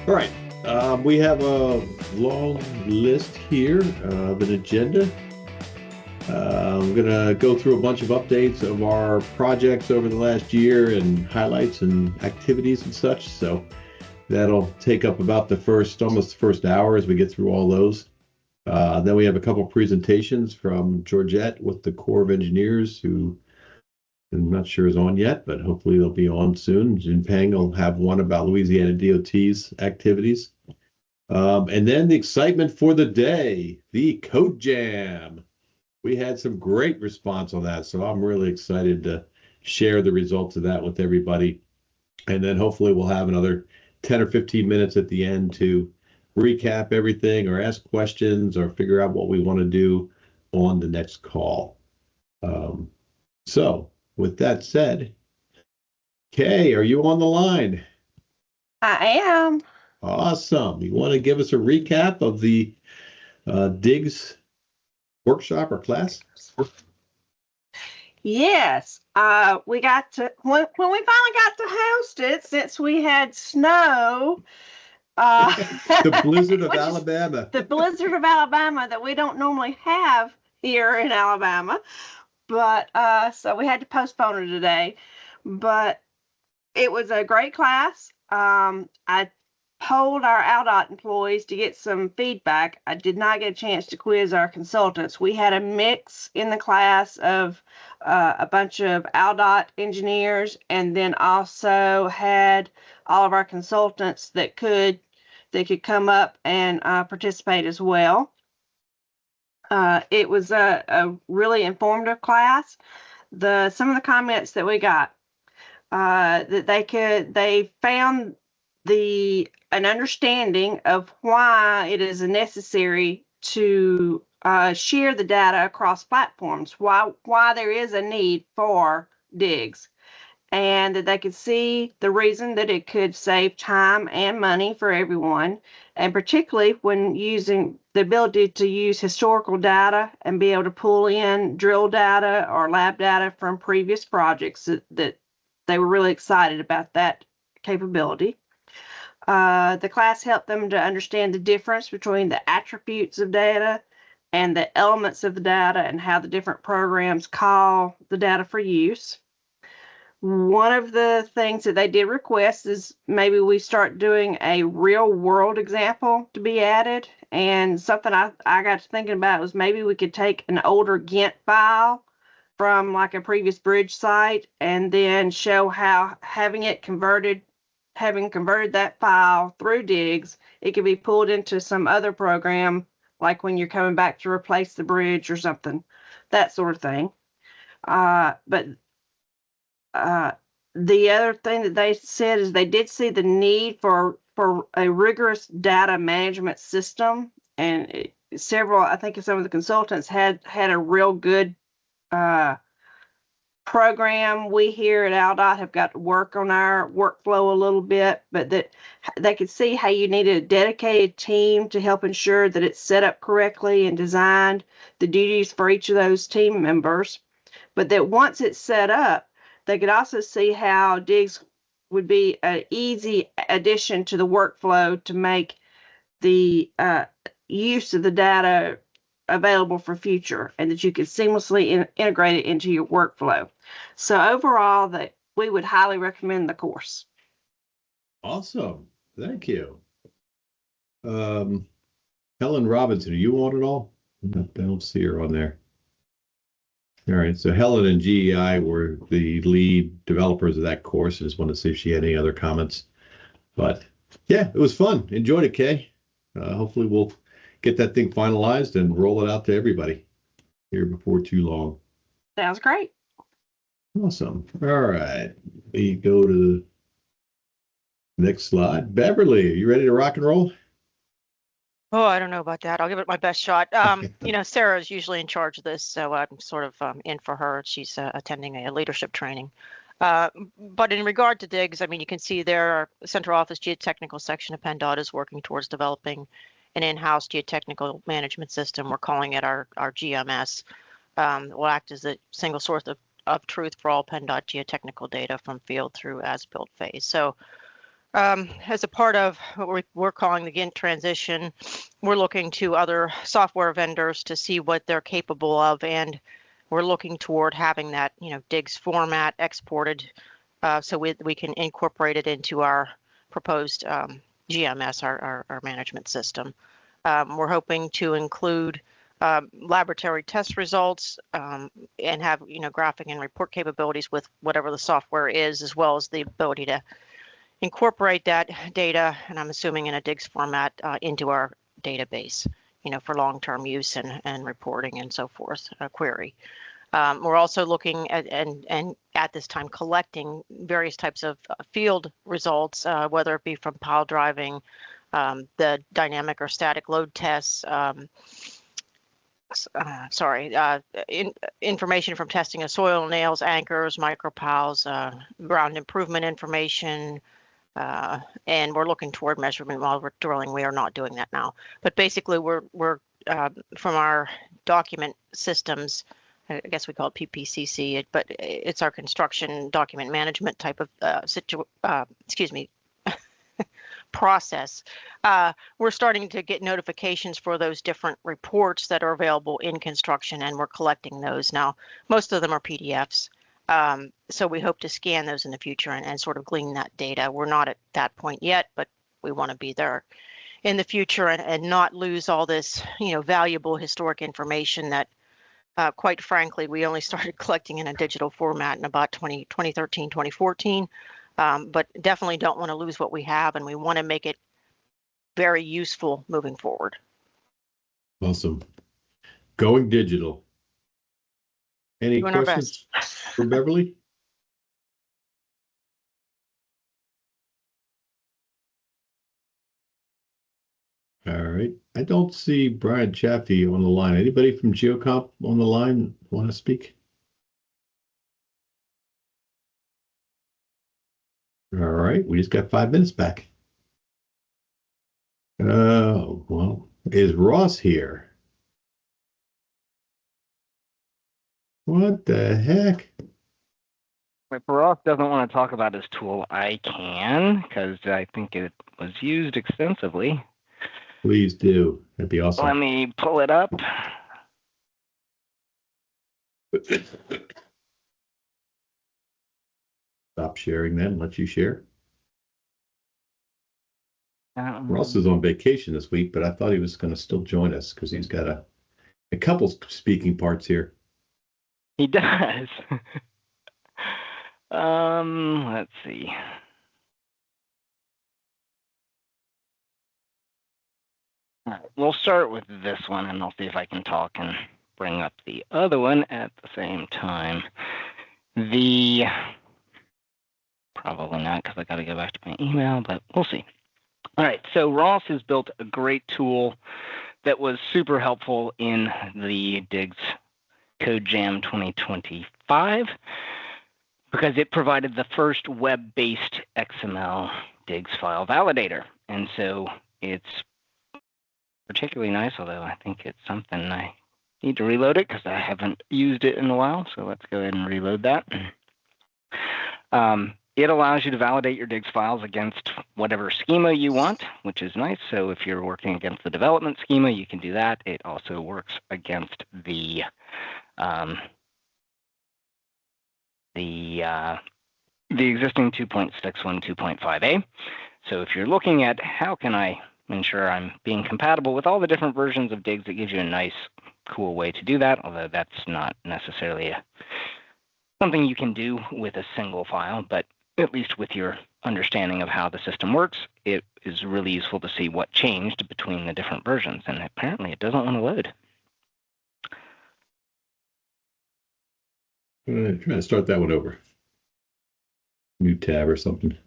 All right, we have a long list here of an agenda. I'm going to go through a bunch of updates of our projects over the last year and highlights and activities and such. So that'll take up about almost the first hour as we get through all those. Then we have a couple presentations from Georgette with the Corps of Engineers, who I'm not sure is on yet, but hopefully they'll be on soon. Jinpeng will have one about Louisiana DOT's activities. And then the excitement for the day, the Code Jam. We had some great response on that, so I'm really excited to share the results of that with everybody. And then hopefully we'll have another 10 or 15 minutes at the end to recap everything or ask questions or figure out what we want to do on the next call. So with that said, Kay, are you on the line? I am. Awesome. You want to give us a recap of the DIGGS workshop or class? Yes. We got to when we finally got to host it, since we had snow. The blizzard of Alabama. The blizzard of Alabama that we don't normally have here in Alabama. But so we had to postpone it today. But it was a great class. I polled our ALDOT employees to get some feedback. I did not get a chance to quiz our consultants. We had a mix in the class of a bunch of ALDOT engineers, and then also had all of our consultants that could come up and participate as well. It was a really informative class. Some of the comments that we got, that they found an understanding of why it is necessary to share the data across platforms, why there is a need for DIGGS, and that they could see the reason that it could save time and money for everyone, and particularly when using the ability to use historical data and be able to pull in drill data or lab data from previous projects, that they were really excited about that capability. The class helped them to understand the difference between the attributes of data and the elements of the data and how the different programs call the data for use. One of the things that they did request is maybe we start doing a real world example to be added. And something I got to thinking about was maybe we could take an older Gantt file from like a previous bridge site and then show how having converted that file through DIGGS, it could be pulled into some other program, like when you're coming back to replace the bridge or something, that sort of thing. But the other thing that they said is they did see the need for a rigorous data management system, and I think some of the consultants had a real good program. We here at ALDOT have got to work on our workflow a little bit, but that they could see how you needed a dedicated team to help ensure that it's set up correctly and designed the duties for each of those team members. But that once it's set up, they could also see how DIGGS would be an easy addition to the workflow to make the use of the data available for future, and that you could seamlessly integrate it into your workflow. So overall, that we would highly recommend the course. Awesome. Thank you. Helen Robinson, are you on at all? I don't see her on there. All right, so Helen and GEI were the lead developers of that course. I just wanted to see if she had any other comments. But yeah, it was fun. Enjoyed it, Kay. Hopefully we'll get that thing finalized and roll it out to everybody here before too long. Sounds great. Awesome. All right, we go to the next slide. Beverly, are you ready to rock and roll? Oh, I don't know about that. I'll give it my best shot. Sarah is usually in charge of this, so I'm sort of in for her. She's attending a leadership training. But in regard to DIGGS, I mean, you can see there our central office geotechnical section of PennDOT is working towards developing an in-house geotechnical management system. We're calling it our GMS. Will act as a single source of truth for all PennDOT geotechnical data from field through as-built phase. So As a part of what we're calling the GINT transition, we're looking to other software vendors to see what they're capable of, and we're looking toward having that, DIGGS format exported, so we can incorporate it into our proposed GMS, our management system. We're hoping to include laboratory test results and have, graphic and report capabilities with whatever the software is, as well as the ability to incorporate that data, and I'm assuming in a DIGGS format, into our database, for long-term use and reporting and so forth, query. We're also looking at, and at this time, collecting various types of field results, whether it be from pile driving, the dynamic or static load tests, information from testing of soil nails, anchors, micropiles, ground improvement information, and we're looking toward measurement while we're drilling. We are not doing that now, but basically we're from our document systems, I guess we call it PPCC, but it's our construction document management type of process. We're starting to get notifications for those different reports that are available in construction, and we're collecting those now. Most of them are PDFs. So we hope to scan those in the future and sort of glean that data. We're not at that point yet, but we want to be there in the future and not lose all this, valuable historic information that, quite frankly, we only started collecting in a digital format in about 2013, 2014. But definitely don't want to lose what we have, and we want to make it very useful moving forward. Awesome. Going digital. Any Doing questions for Beverly? All right. I don't see Brian Chaffee on the line. Anybody from GeoComp on the line want to speak? All right. We just got 5 minutes back. Well, is Ross here? What the heck? If Ross doesn't want to talk about his tool, I can, because I think it was used extensively. Please do. That'd be awesome. Let me pull it up. Stop sharing then, let you share. Ross is on vacation this week, but I thought he was going to still join us because he's got a couple speaking parts here. He does. Let's see. All right, we'll start with this one, and I'll see if I can talk and bring up the other one at the same time. Probably not, because I got to go back to my email, but we'll see. All right, so Ross has built a great tool that was super helpful in the DIGGS Code Jam 2025 because it provided the first web-based XML DIGGS file validator. And so it's particularly nice, although I think it's something I need to reload it because I haven't used it in a while. So let's go ahead and reload that. It allows you to validate your DIGGS files against whatever schema you want, which is nice. So if you're working against the development schema, you can do that. It also works against the existing 2.61, 2.5a. So if you're looking at how can I ensure I'm being compatible with all the different versions of DIGGS, it gives you a nice, cool way to do that, although that's not necessarily something you can do with a single file, but at least with your understanding of how the system works, it is really useful to see what changed between the different versions, and apparently it doesn't want to load. I'm trying to start that one over. New tab or something.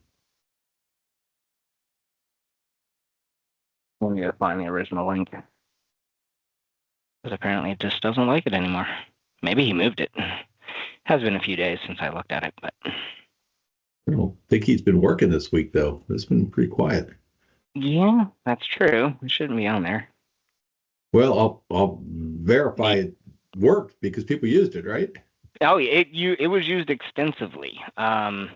I'm going to find the original link. But apparently it just doesn't like it anymore. Maybe he moved it. Has been a few days since I looked at it, but I don't think he's been working this week, though. It's been pretty quiet. Yeah, that's true. It shouldn't be on there. Well, I'll verify it worked because people used it, right? Oh, it was used extensively. Apparently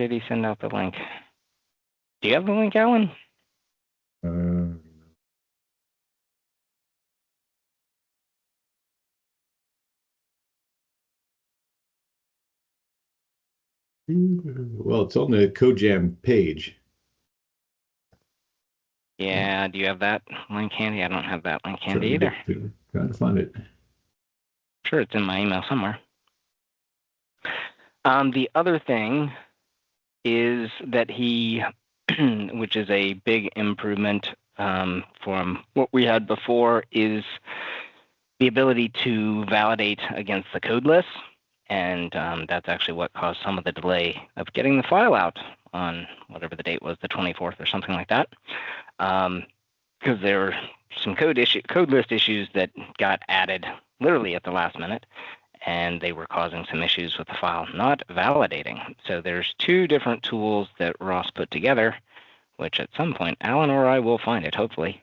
did he send out the link? Do you have the link, Alan? Well, it's on the CodeJam page. Yeah, do you have that link handy? I don't have that link handy either. Trying to find it. Sure, it's in my email somewhere. The other thing is that he, which is a big improvement from what we had before, is the ability to validate against the code lists. And that's actually what caused some of the delay of getting the file out on whatever the date was, the 24th or something like that. Because there were some code list issues that got added literally at the last minute, and they were causing some issues with the file not validating. So there's two different tools that Ross put together, which at some point Alan or I will find it, hopefully.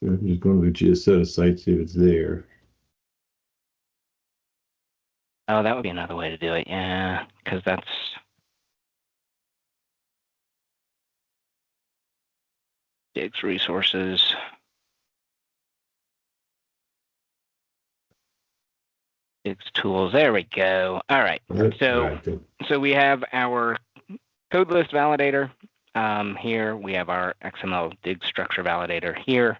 I'm just going to the Geo-Institute site, see if it's there. Oh, that would be another way to do it, yeah, because that's DIGGS resources. DIGGS tools, there we go. All right, so we have our code list validator here. We have our XML DIGGS structure validator here.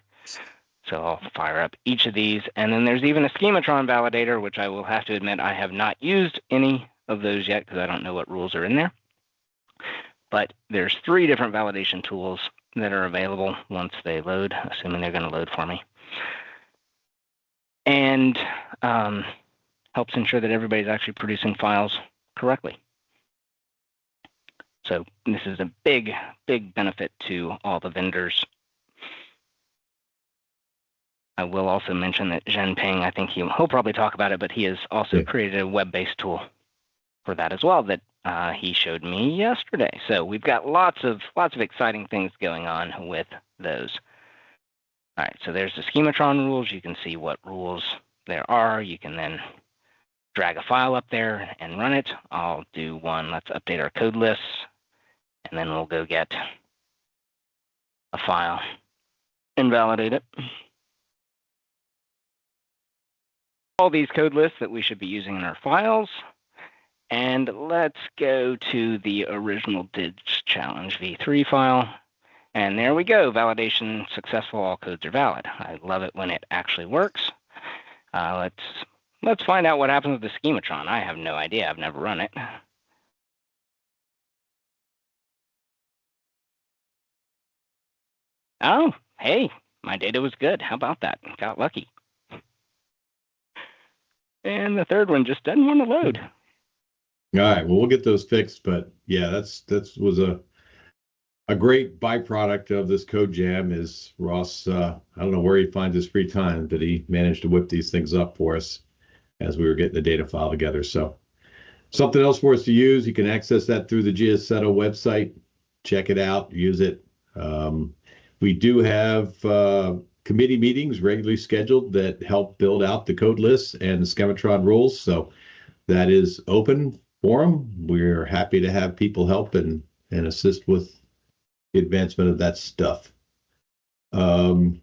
So I'll fire up each of these. And then there's even a schematron validator, which I will have to admit I have not used any of those yet because I don't know what rules are in there. But there's 3 different validation tools that are available once they load, assuming they're going to load for me. And helps ensure that everybody's actually producing files correctly. So this is a big, big benefit to all the vendors. I will also mention that Zhenping, I think he'll probably talk about it, but he has also created a web-based tool for that as well that he showed me yesterday. So we've got lots of exciting things going on with those. All right, so there's the schematron rules. You can see what rules there are. You can then drag a file up there and run it. I'll do one. Let's update our code lists, and then we'll go get a file and validate it. All these code lists that we should be using in our files. And let's go to the original DIGGS challenge v3 file. And there we go, validation successful, all codes are valid. I love it when it actually works. Let's find out what happens with the schematron. I have no idea, I've never run it. Oh, hey, my data was good. How about that? Got lucky. And the third one just doesn't want to load. All right, well, we'll get those fixed, but yeah, that was a great byproduct of this code jam is Ross, I don't know where he finds his free time, but he managed to whip these things up for us as we were getting the data file together. So something else for us to use, you can access that through the Geo-Institute website. Check it out, use it. We do have committee meetings regularly scheduled that help build out the code lists and the schematron rules. So that is open forum. We're happy to have people help and assist with the advancement of that stuff. Dan,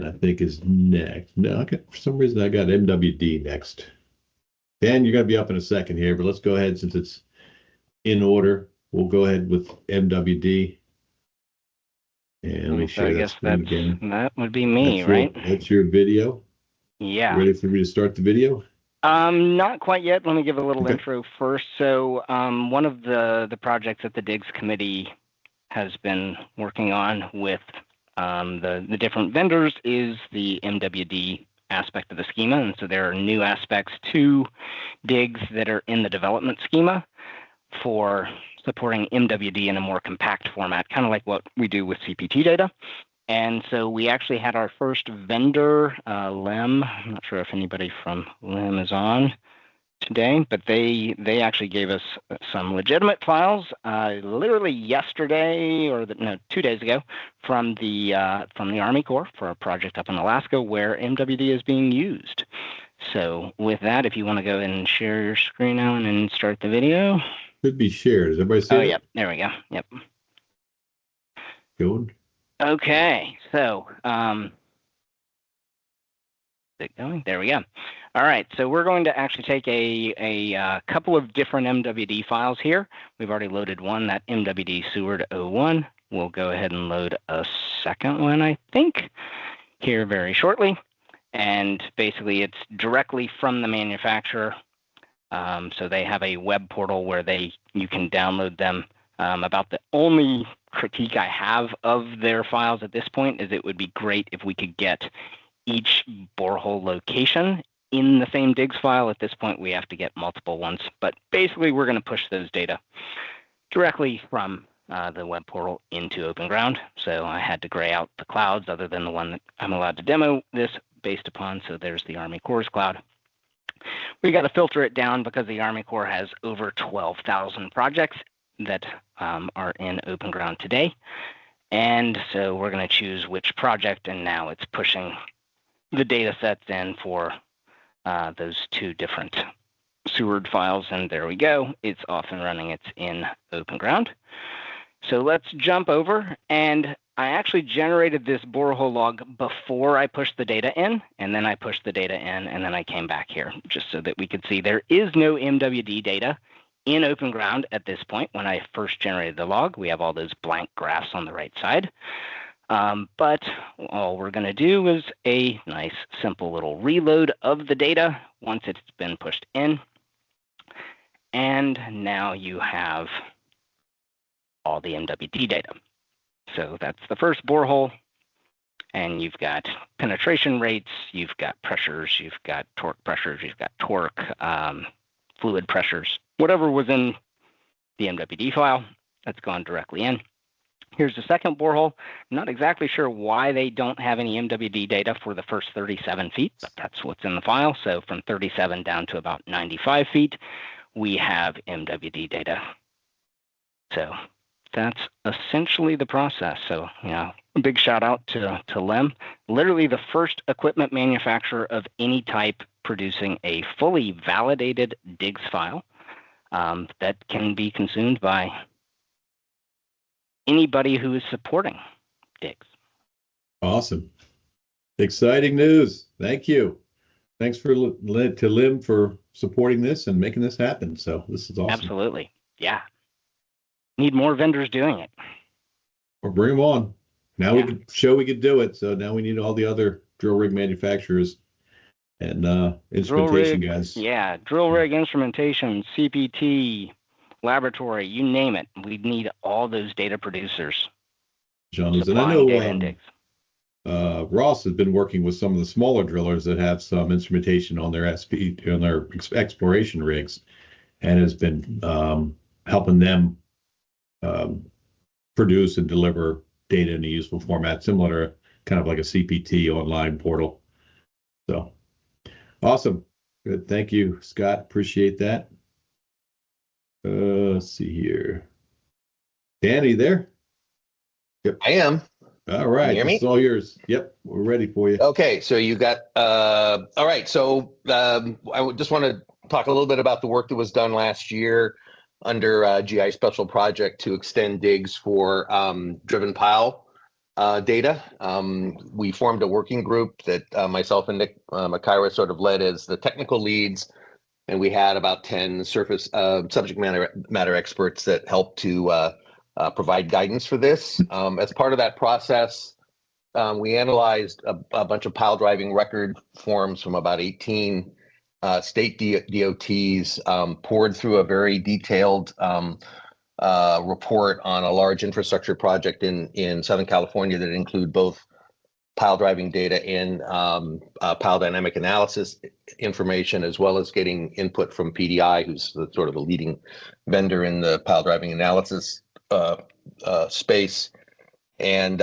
I think, is next. No, for some reason I got MWD next. Dan, you're going to be up in a second here, but let's go ahead since it's in order. We'll go ahead with MWD. And let me share that screen again. That would be me, right? That's your video? Yeah. Ready for me to start the video? Not quite yet. Let me give a little intro first. So one of the projects that the DIGGS committee has been working on with the different vendors is the MWD aspect of the schema. And so there are new aspects to DIGGS that are in the development schema for supporting MWD in a more compact format, kind of like what we do with CPT data. And so we actually had our first vendor, LEM, I'm not sure if anybody from LEM is on, today, but they actually gave us some legitimate files literally yesterday, or 2 days ago, from the Army Corps for a project up in Alaska where MWD is being used. So with that, if you want to go ahead and share your screen, Alan, and start the video. Should be shared. Does everybody see it? Oh, yep. There we go. Yep. Good. Okay. So, is it going? There we go. All right. So we're going to actually take a couple of different MWD files here. We've already loaded one, that MWD Seward 01. We'll go ahead and load a second one, I think, here very shortly. And basically, it's directly from the manufacturer. So they have a web portal where you can download them. About the only critique I have of their files at this point is it would be great if we could get each borehole location in the same DIGGS file. At this point, we have to get multiple ones. But basically, we're going to push those data directly from the web portal into OpenGround. So I had to gray out the clouds other than the one that I'm allowed to demo this based upon. So there's the Army Corps cloud. We got to filter it down because the Army Corps has over 12,000 projects that are in OpenGround today. And so we're going to choose which project, and now it's pushing the data sets in for those two different Seward files. And there we go. It's off and running. It's in OpenGround. So let's jump over, and I actually generated this borehole log before I pushed the data in, and then I pushed the data in, and then I came back here just so that we could see there is no MWD data in OpenGround at this point. When I first generated the log, we have all those blank graphs on the right side. But all we're going to do is a nice, simple little reload of the data once it's been pushed in. And now you have all the MWD data. So that's the first borehole. And you've got penetration rates, you've got pressures, you've got torque pressures, you've got torque, fluid pressures, whatever was in the MWD file, that's gone directly in. Here's the second borehole. I'm not exactly sure why they don't have any MWD data for the first 37 feet, but that's what's in the file. So from 37 down to about 95 feet, we have MWD data. So that's essentially the process. So, a big shout out to LEM, literally the first equipment manufacturer of any type producing a fully validated DIGGS file that can be consumed by anybody who is supporting DIGGS. Awesome. Exciting news. Thank you. Thanks to LEM for supporting this and making this happen. So this is awesome. Absolutely. Yeah. Need more vendors doing it. Or bring them on. Now we can show we could do it. So now we need all the other drill rig manufacturers and instrumentation guys. Yeah, drill rig, instrumentation, CPT, laboratory, you name it. We need all those data producers. John, and I know Ross has been working with some of the smaller drillers that have some instrumentation on their on their exploration rigs, and has been helping them produce and deliver data in a useful format, similar to kind of like a CPT online portal. So awesome. Good. Thank you, Scott. Appreciate that. Let's see here. Danny, there? Yep. I am. All right. Can you hear me? It's all yours. Yep. We're ready for you. Okay. So you got, all right. So I just want to talk a little bit about the work that was done last year under GI Special Project to extend DIGGS for driven pile data. We formed a working group that myself and Nick McIra sort of led as the technical leads. And we had about 10 surface subject matter experts that helped to provide guidance for this. As part of that process, we analyzed a bunch of pile driving record forms from about 18 state DOTs, poured through a very detailed report on a large infrastructure project in Southern California that include both pile driving data and pile dynamic analysis information, as well as getting input from PDI, who's sort of the leading vendor in the pile driving analysis space. And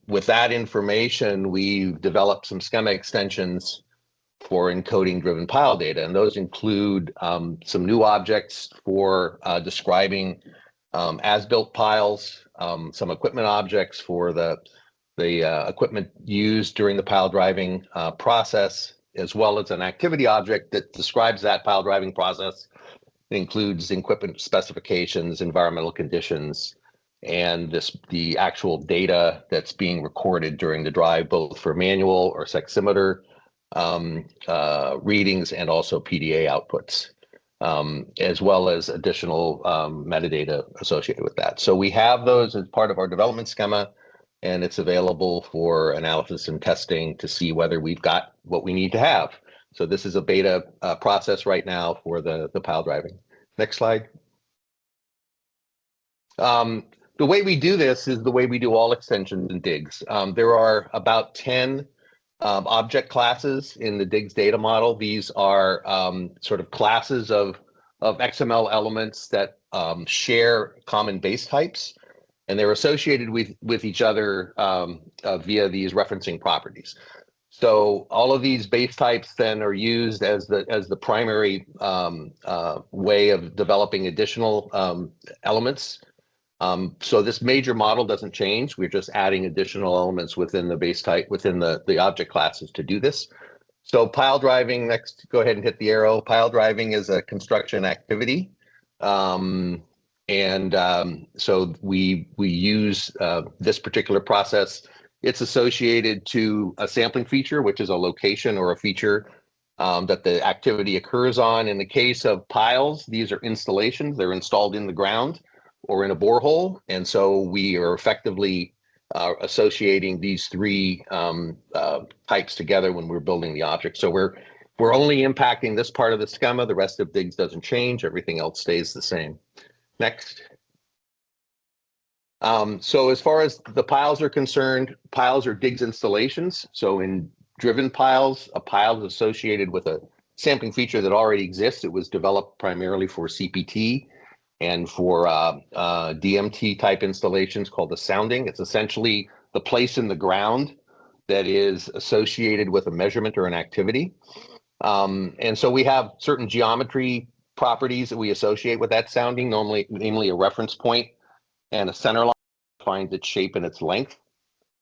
with that information, we've developed some schema extensions for encoding driven pile data. And those include some new objects for describing as-built piles, some equipment objects for the equipment used during the pile driving process, as well as an activity object that describes that pile driving process. It includes equipment specifications, environmental conditions, and the actual data that's being recorded during the drive, both for manual or seximeter readings and also PDA outputs, as well as additional metadata associated with that. So we have those as part of our development schema, and it's available for analysis and testing to see whether we've got what we need to have. So this is a beta process right now for the pile driving. Next slide. The way we do this is the way we do all extensions in DIGGS. There are about 10 object classes in the DIGGS data model. These are sort of classes of XML elements that share common base types, and they're associated with each other via these referencing properties. So all of these base types then are used as the primary way of developing additional elements. So this major model doesn't change. We're just adding additional elements within the base type, within the object classes to do this. So pile driving, next, go ahead and hit the arrow. Pile driving is a construction activity. So we use this particular process. It's associated to a sampling feature, which is a location or a feature that the activity occurs on. In the case of piles, these are installations. They're installed in the ground or in a borehole. And so we are effectively associating these three types together when we're building the object. So we're only impacting this part of the schema. The rest of DIGGS doesn't change. Everything else stays the same. Next. So as far as the piles are concerned, piles are DIGGS installations. So in driven piles, a pile is associated with a sampling feature that already exists. It was developed primarily for CPT and for DMT type installations called the sounding. It's essentially the place in the ground that is associated with a measurement or an activity. And so we have certain geometry properties that we associate with that sounding, namely a reference point and a center line defines its shape and its length.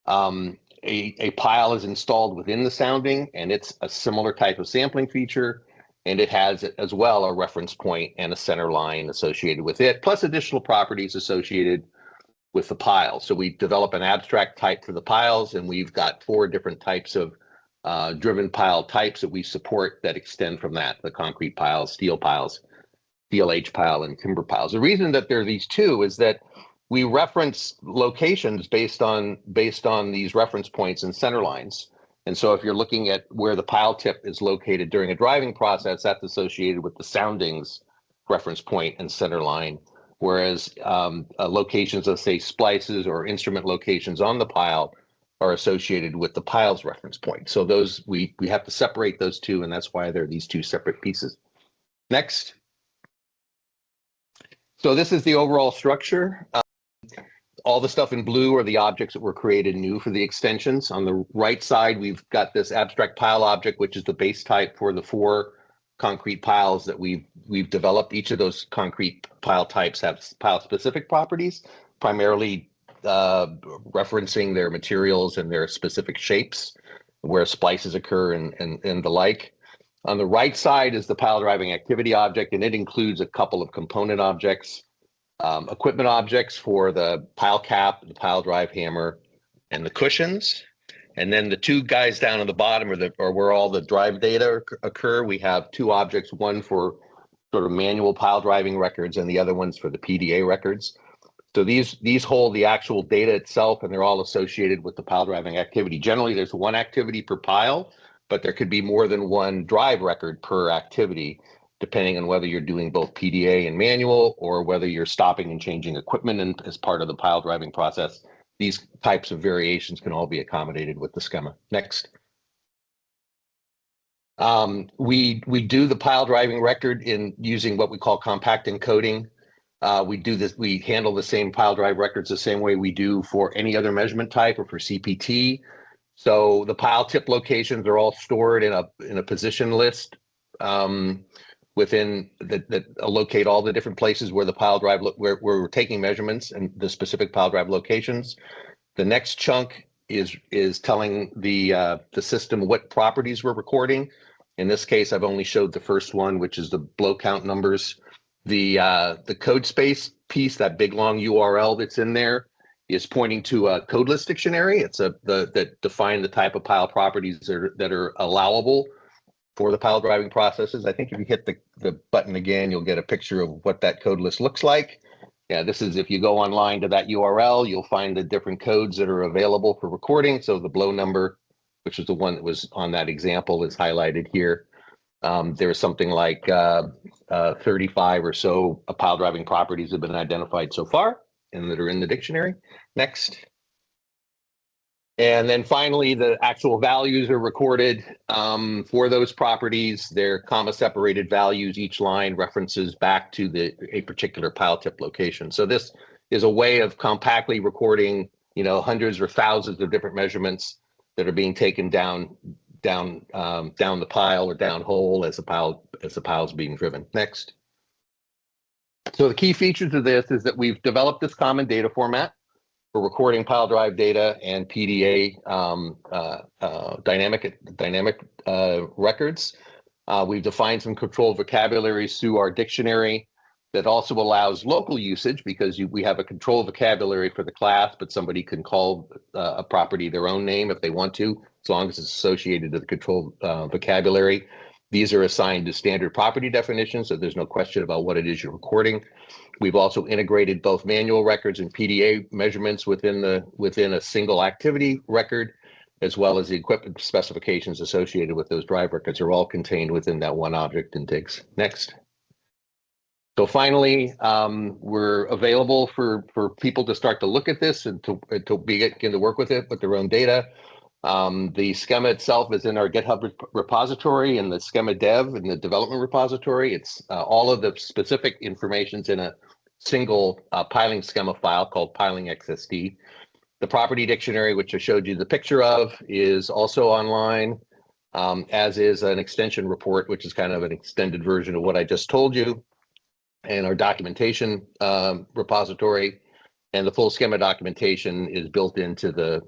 A pile is installed within the sounding, and it's a similar type of sampling feature, and it has as well a reference point and a center line associated with it, plus additional properties associated with the pile. So we develop an abstract type for the piles, and we've got 4 different types of driven pile types that we support that extend from that: the concrete piles, steel H pile, and timber piles. The reason that there are these 2 is that we reference locations based on these reference points and center lines. And so if you're looking at where the pile tip is located during a driving process, that's associated with the soundings reference point and center line. Whereas locations of, say, splices or instrument locations on the pile are associated with the pile's reference point. So those we have to separate those 2, and that's why there are these 2 separate pieces. Next. So this is the overall structure. All the stuff in blue are the objects that were created new for the extensions. On the right side, we've got this abstract pile object, which is the base type for the 4 concrete piles that we've developed. Each of those concrete pile types have pile-specific properties, primarily referencing their materials and their specific shapes, where splices occur and the like. On the right side is the pile driving activity object, and it includes a couple of component objects. Equipment objects for the pile cap, the pile drive hammer, and the cushions. And then the 2 guys down at the bottom are where all the drive data occur. We have 2 objects, one for sort of manual pile driving records and the other one's for the PDA records. So these hold the actual data itself, and they're all associated with the pile driving activity. Generally, there's 1 activity per pile, but there could be more than 1 drive record per activity, depending on whether you're doing both PDA and manual or whether you're stopping and changing equipment as part of the pile driving process. These types of variations can all be accommodated with the schema. Next. We do the pile driving record in using what we call compact encoding. We handle the same pile drive records the same way we do for any other measurement type or for CPT. So the pile tip locations are all stored in a position list within that locate all the different places where the pile drive where we're taking measurements and the specific pile drive locations. The next chunk is telling the system what properties we're recording. In this case, I've only showed the first one, which is the blow count numbers. The code space piece, that big long URL that's in there, is pointing to a codeless dictionary. It's that define the type of pile properties that are allowable for the pile driving processes. I think if you hit the button again, you'll get a picture of what that code list looks like. Yeah, this is if you go online to that URL, you'll find the different codes that are available for recording. So the blow number, which is the one that was on that example, is highlighted here. There's something like 35 or so pile driving properties have been identified so far and that are in the dictionary. Next. And then finally, the actual values are recorded for those properties. They're comma separated values. Each line references back to a particular pile tip location. So this is a way of compactly recording, hundreds or thousands of different measurements that are being taken down the pile or down hole as the pile is being driven. Next. So the key features of this is that we've developed this common data format for recording pile drive data and PDA dynamic records. We've defined some controlled vocabularies through our dictionary that also allows local usage because we have a controlled vocabulary for the class, but somebody can call a property their own name if they want to, as long as it's associated to the controlled vocabulary. These are assigned to standard property definitions, so there's no question about what it is you're recording. We've also integrated both manual records and PDA measurements within a single activity record, as well as the equipment specifications associated with those drive records are all contained within that one object in DIGGS. Next. So finally, we're available for people to start to look at this and to begin to work with it with their own data. The schema itself is in our GitHub repository and the schema dev in the development repository. It's all of the specific information's in a single piling schema file called piling XSD. The property dictionary, which I showed you the picture of, is also online, as is an extension report, which is kind of an extended version of what I just told you, and our documentation repository, and the full schema documentation is built into the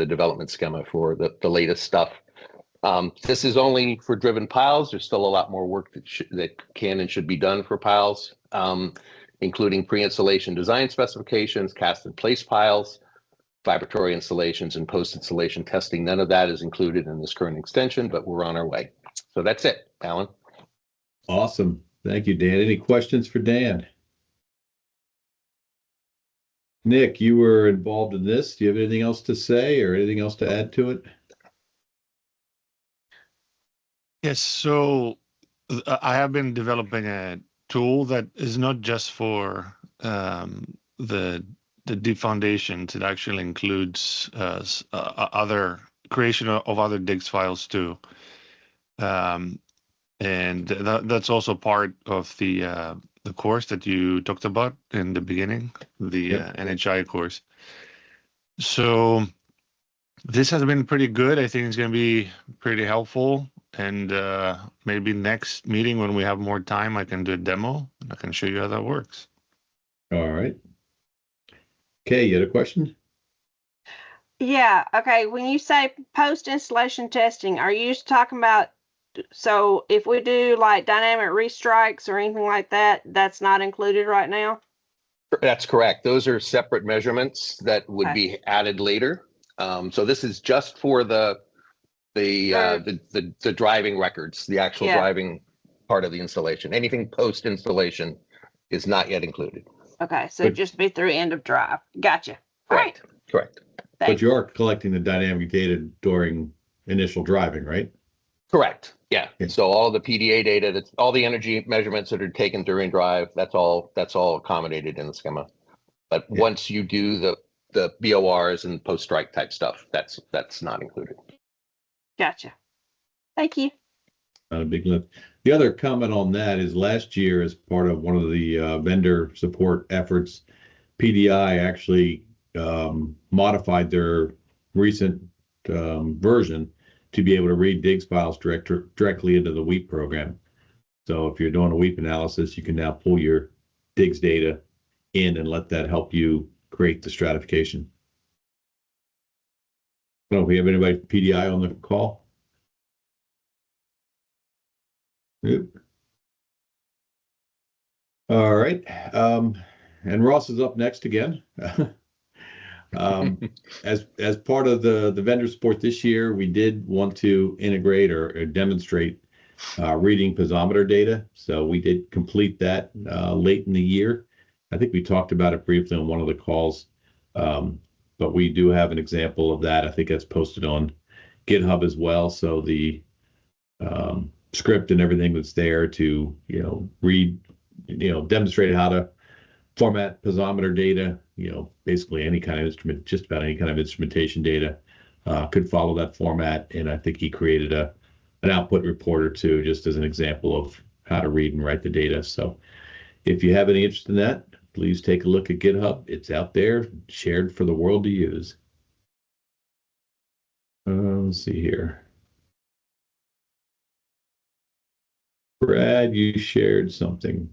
development schema for the latest stuff. This is only for driven piles. There's still a lot more work that can and should be done for piles, including pre-installation design specifications, cast and place piles, vibratory installations, and post-installation testing. None of that is included in this current extension, but we're on our way. So that's it, Alan. Awesome. Thank you, Dan. Any questions for Dan? Nick, you were involved in this. Do you have anything else to say or anything else to add to it? Yes, so I have been developing a tool that is not just for the deep foundations. It actually includes other creation of other DIGGS files too. And that's also part of the course that you talked about in the beginning, the NHI course. So this has been pretty good. I think it's going to be pretty helpful. And maybe next meeting when we have more time, I can do a demo and I can show you how that works. All right. Okay, you had a question? Yeah. Okay. When you say post-installation testing, are you just talking about, so if we do like dynamic restrikes or anything like that, that's not included right now? That's correct. Those are separate measurements that would be added later. So this is just for the driving records, the actual driving part of the installation. Anything post installation is not yet included. Okay, so just be through end of drive. Gotcha. Correct. Right. Correct. But you are collecting the dynamic data during initial driving, right? Correct. Yeah. So all the PDA data, all the energy measurements that are taken during drive, that's all accommodated in the schema. But once you do the BORs and post strike type stuff, that's not included. Gotcha. Thank you. Not a big lift. The other comment on that is last year, as part of one of the vendor support efforts, PDI actually modified their recent version to be able to read DIGGS files directly into the WEAP program. So if you're doing a WEAP analysis, you can now pull your DIGGS data in and let that help you create the stratification. I don't know if we have anybody from PDI on the call. Yep. All right. And Ross is up next again. As part of the vendor support this year, we did want to integrate or demonstrate reading piezometer data. So we did complete that late in the year. I think we talked about it briefly on one of the calls, but we do have an example of that. I think that's posted on GitHub as well. So the script and everything that's there to read, demonstrate how to format piezometer data, basically any kind of instrument, just about any kind of instrumentation data could follow that format. And I think he created an output report or two just as an example of how to read and write the data. So if you have any interest in that, please take a look at GitHub. It's out there, shared for the world to use. Let's see here. Brad, you shared something.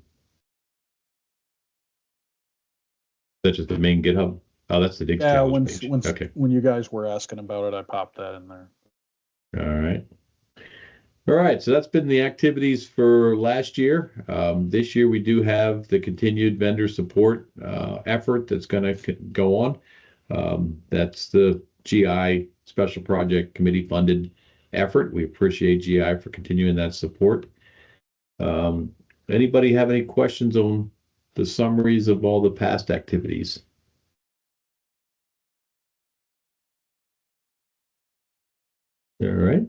That's just the main GitHub. Oh, that's the DIGGS challenge page. Okay. When you guys were asking about it, I popped that in there. All right. So that's been the activities for last year. This year we do have the continued vendor support effort that's going to go on. That's the GI Special Project Committee funded effort. We appreciate GI for continuing that support. Anybody have any questions on the summaries of all the past activities? All right.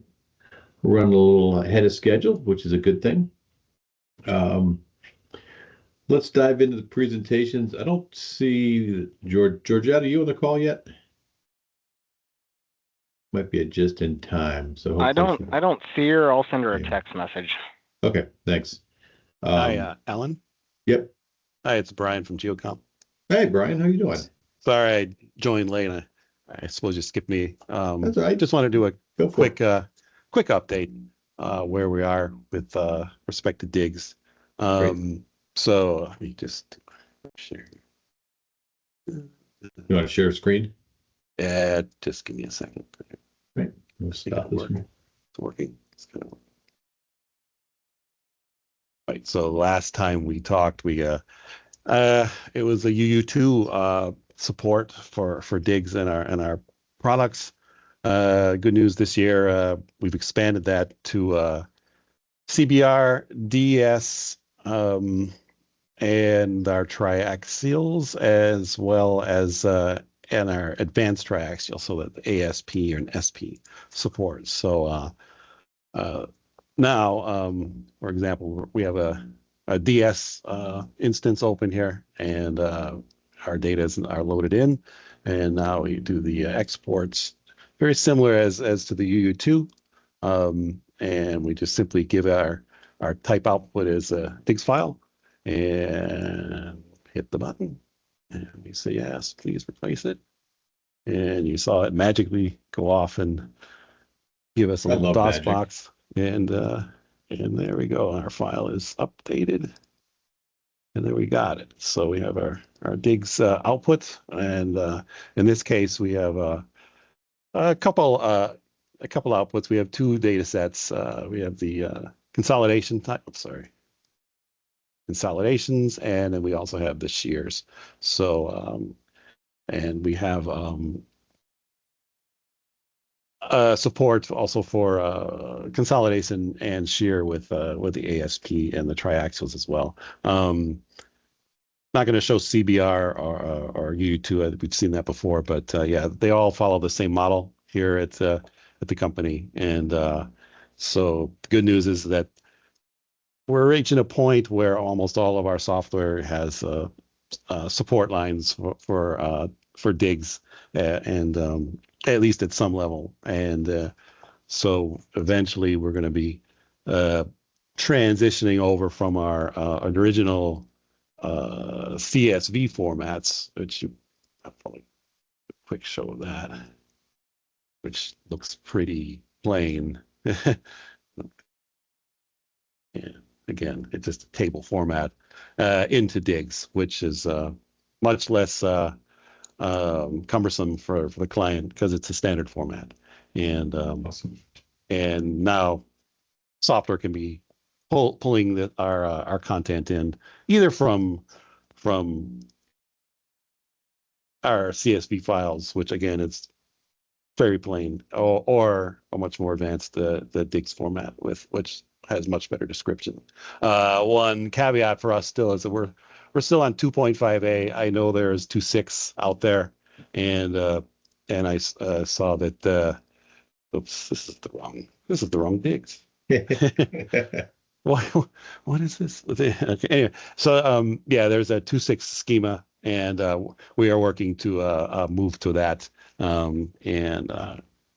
We're running a little ahead of schedule, which is a good thing. Let's dive into the presentations. I don't see Georgette, are you on the call yet? Might be just in time. So I don't see her. I'll send her a text message. Okay, thanks. Hi, Alan. Yep. Hi, it's Brian from GeoCom. Hey, Brian, how you doing? Sorry, I joined late. I suppose you skipped me. That's all right. Just want to do a quick update where we are with respect to DIGGS. So let me just share. You want to share a screen? Yeah, just give me a second. Right. We'll stop this one. It's working. It's gonna work. Right. So last time we talked, it was a UU2 support for DIGGS and our products. Good news this year, we've expanded that to CBR, DS, and our triaxials, as well as and our advanced triaxial, so that the ASP and SP support. So now, for example, we have a DS instance open here, and our data are loaded in, and now we do the exports, very similar as to the UU2, and we just simply give our type output as a DIGGS file, and hit the button, and we say yes, please replace it, and you saw it magically go off and give us a little DOS box, and there we go. Our file is updated, and there we got it. So we have our DIGGS output, and in this case we have a couple outputs. We have two data sets. We have the consolidation type. Consolidations, and then we also have the shears. So and we have support also for consolidation and shear with the ASP and the triaxials as well. Not going to show CBR or U2. We've seen that before, but yeah, they all follow the same model here at the company. And so the good news is that we're reaching a point where almost all of our software has support lines for DIGGS, and at least at some level. And so eventually we're going to be transitioning over from our original CSV formats, which I'll probably a quick show of that. which looks pretty plain. And again, it's just a table format into DIGGS, which is much less cumbersome for the client because it's a standard format. And Awesome. and now software can be pulling our content in either from our CSV files, which again it's very plain, or a much more advanced the DIGGS format with which has much better description. One caveat for us still is that we're still on 2.5a. I know there's 2.6 out there, and I saw that. Oops, this is the wrong DIGGS. What is this? Okay, anyway, so yeah, there's a 2.6 schema, and we are working to move to that and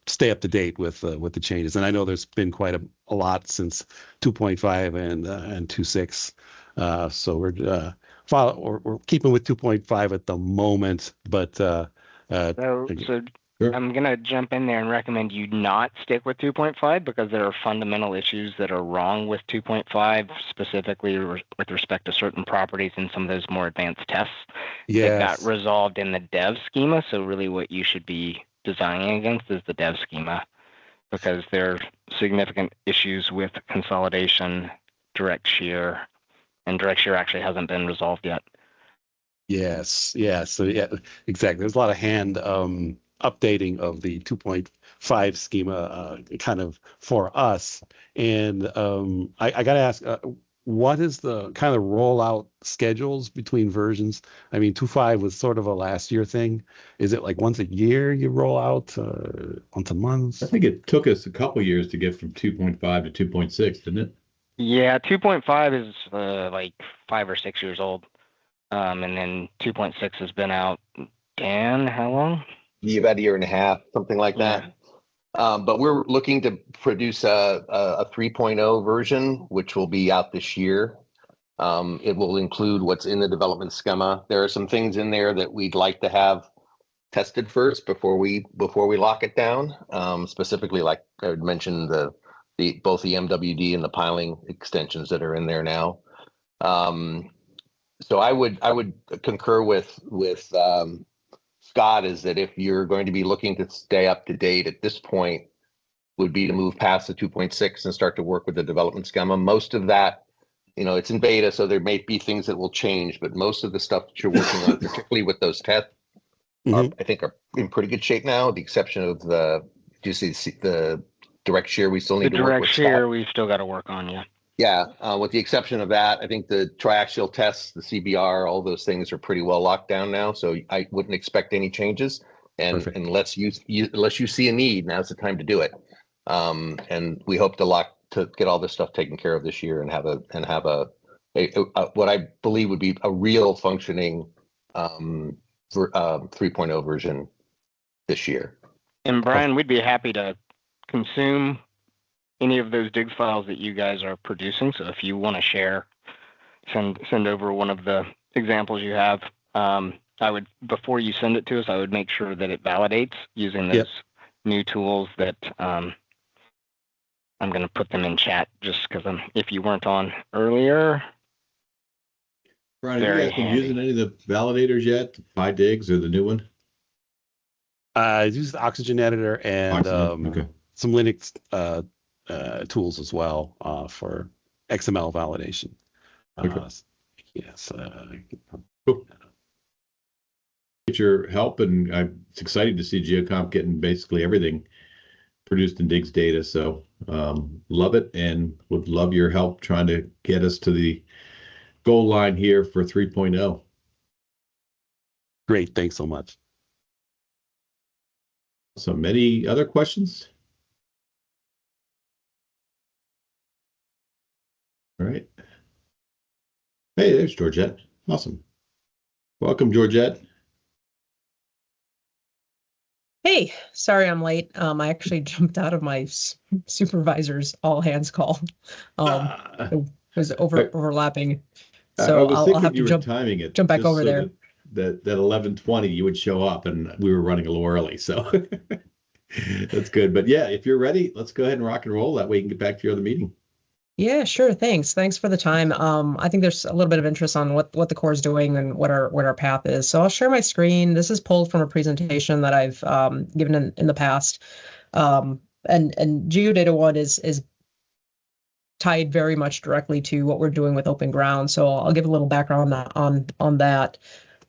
stay up to date with the changes. And I know there's been quite a lot since 2.5 and 2.6. So we're keeping with 2.5 at the moment, but So Sure. I'm going to jump in there and recommend you not stick with 2.5 because there are fundamental issues that are wrong with 2.5, specifically with respect to certain properties and some of those more advanced tests that got resolved in the dev schema. So really what you should be designing against is the dev schema because there are significant issues with consolidation, direct shear, and direct shear actually hasn't been resolved yet. Yes. So yeah, exactly. There's a lot of hand updating of the 2.5 schema kind of for us. And I got to ask, what is the kind of rollout schedules between versions? I mean, 2.5 was sort of a last year thing. Is it like once a year you roll out, once a month? I think it took us a couple years to get from 2.5 to 2.6, didn't it? Yeah, 2.5 is like 5 or 6 years old. And then 2.6 has been out, Dan, how long? Yeah, about a year and a half, something like that. But we're looking to produce a 3.0 version, which will be out this year. It will include what's in the development schema. There are some things in there that we'd like to have tested first before we lock it down. Specifically, like I would mention both the MWD and the piling extensions that are in there now. So I would concur with Scott is that if you're going to be looking to stay up to date at this point, would be to move past the 2.6 and start to work with the development schema. Most of that, it's in beta, so there may be things that will change, but most of the stuff that you're working on, particularly with those tests, I think are in pretty good shape now, with the exception of the direct shear we still need to work with. The direct shear we've still got to work on, yeah. Yeah, with the exception of that, I think the triaxial tests, the CBR, all those things are pretty well locked down now. So I wouldn't expect any changes. And unless you see a need, now's the time to do it. And we hope to get all this stuff taken care of this year and have a what I believe would be a real functioning 3.0 version this year. And Brian, we'd be happy to consume any of those DIGGS files that you guys are producing. So if you want to share, send over one of the examples you have. I would, before you send it to us, I would make sure that it validates using those new tools that I'm going to put them in chat just because if you weren't on earlier. Brian, have you guys been using any of the validators yet? PyDIGGS or the new one? I use the Oxygen editor and some Linux tools as well for XML validation. Cool. Get your help, and it's exciting to see GeoComp getting basically everything produced in DIGGS data. So love it, and would love your help trying to get us to the goal line here for 3.0. Great, thanks so much. So many other questions? All right. Hey, there's Georgette. Awesome. Welcome, Georgette. Hey, sorry I'm late. I actually jumped out of my supervisor's all hands call. It was overlapping. So I'll have to jump back over there. That 11:20 you would show up, and we were running a little early. So That's good. But yeah, if you're ready, let's go ahead and rock and roll. That way you can get back to your other meeting. Yeah, sure. Thanks for the time. I think there's a little bit of interest on what the Corps is doing and what our path is. So I'll share my screen. This is pulled from a presentation that I've given in the past. And Geodata 1 is tied very much directly to what we're doing with Open Ground. So I'll give a little background on that.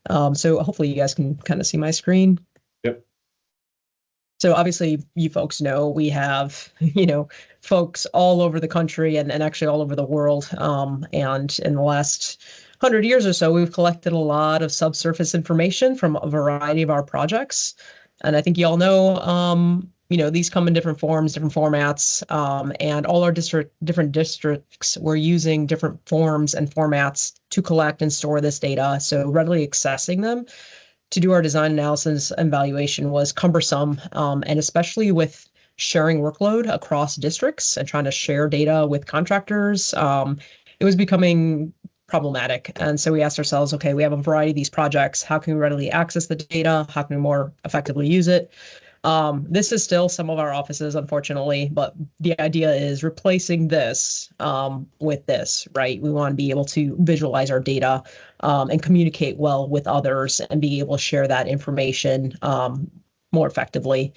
So hopefully you guys can kind of see my screen. Yep. So obviously you folks know we have, folks all over the country and actually all over the world. And in the last 100 years or so, we've collected a lot of subsurface information from a variety of our projects. And I think you all know, these come in different forms, different formats, and all our different districts were using different forms and formats to collect and store this data. So readily accessing them to do our design analysis and evaluation was cumbersome, and especially with sharing workload across districts and trying to share data with contractors, it was becoming problematic. And so we asked ourselves, okay, we have a variety of these projects. How can we readily access the data? How can we more effectively use it? This is still some of our offices, unfortunately, but the idea is replacing this with this, right? We want to be able to visualize our data and communicate well with others and be able to share that information more effectively.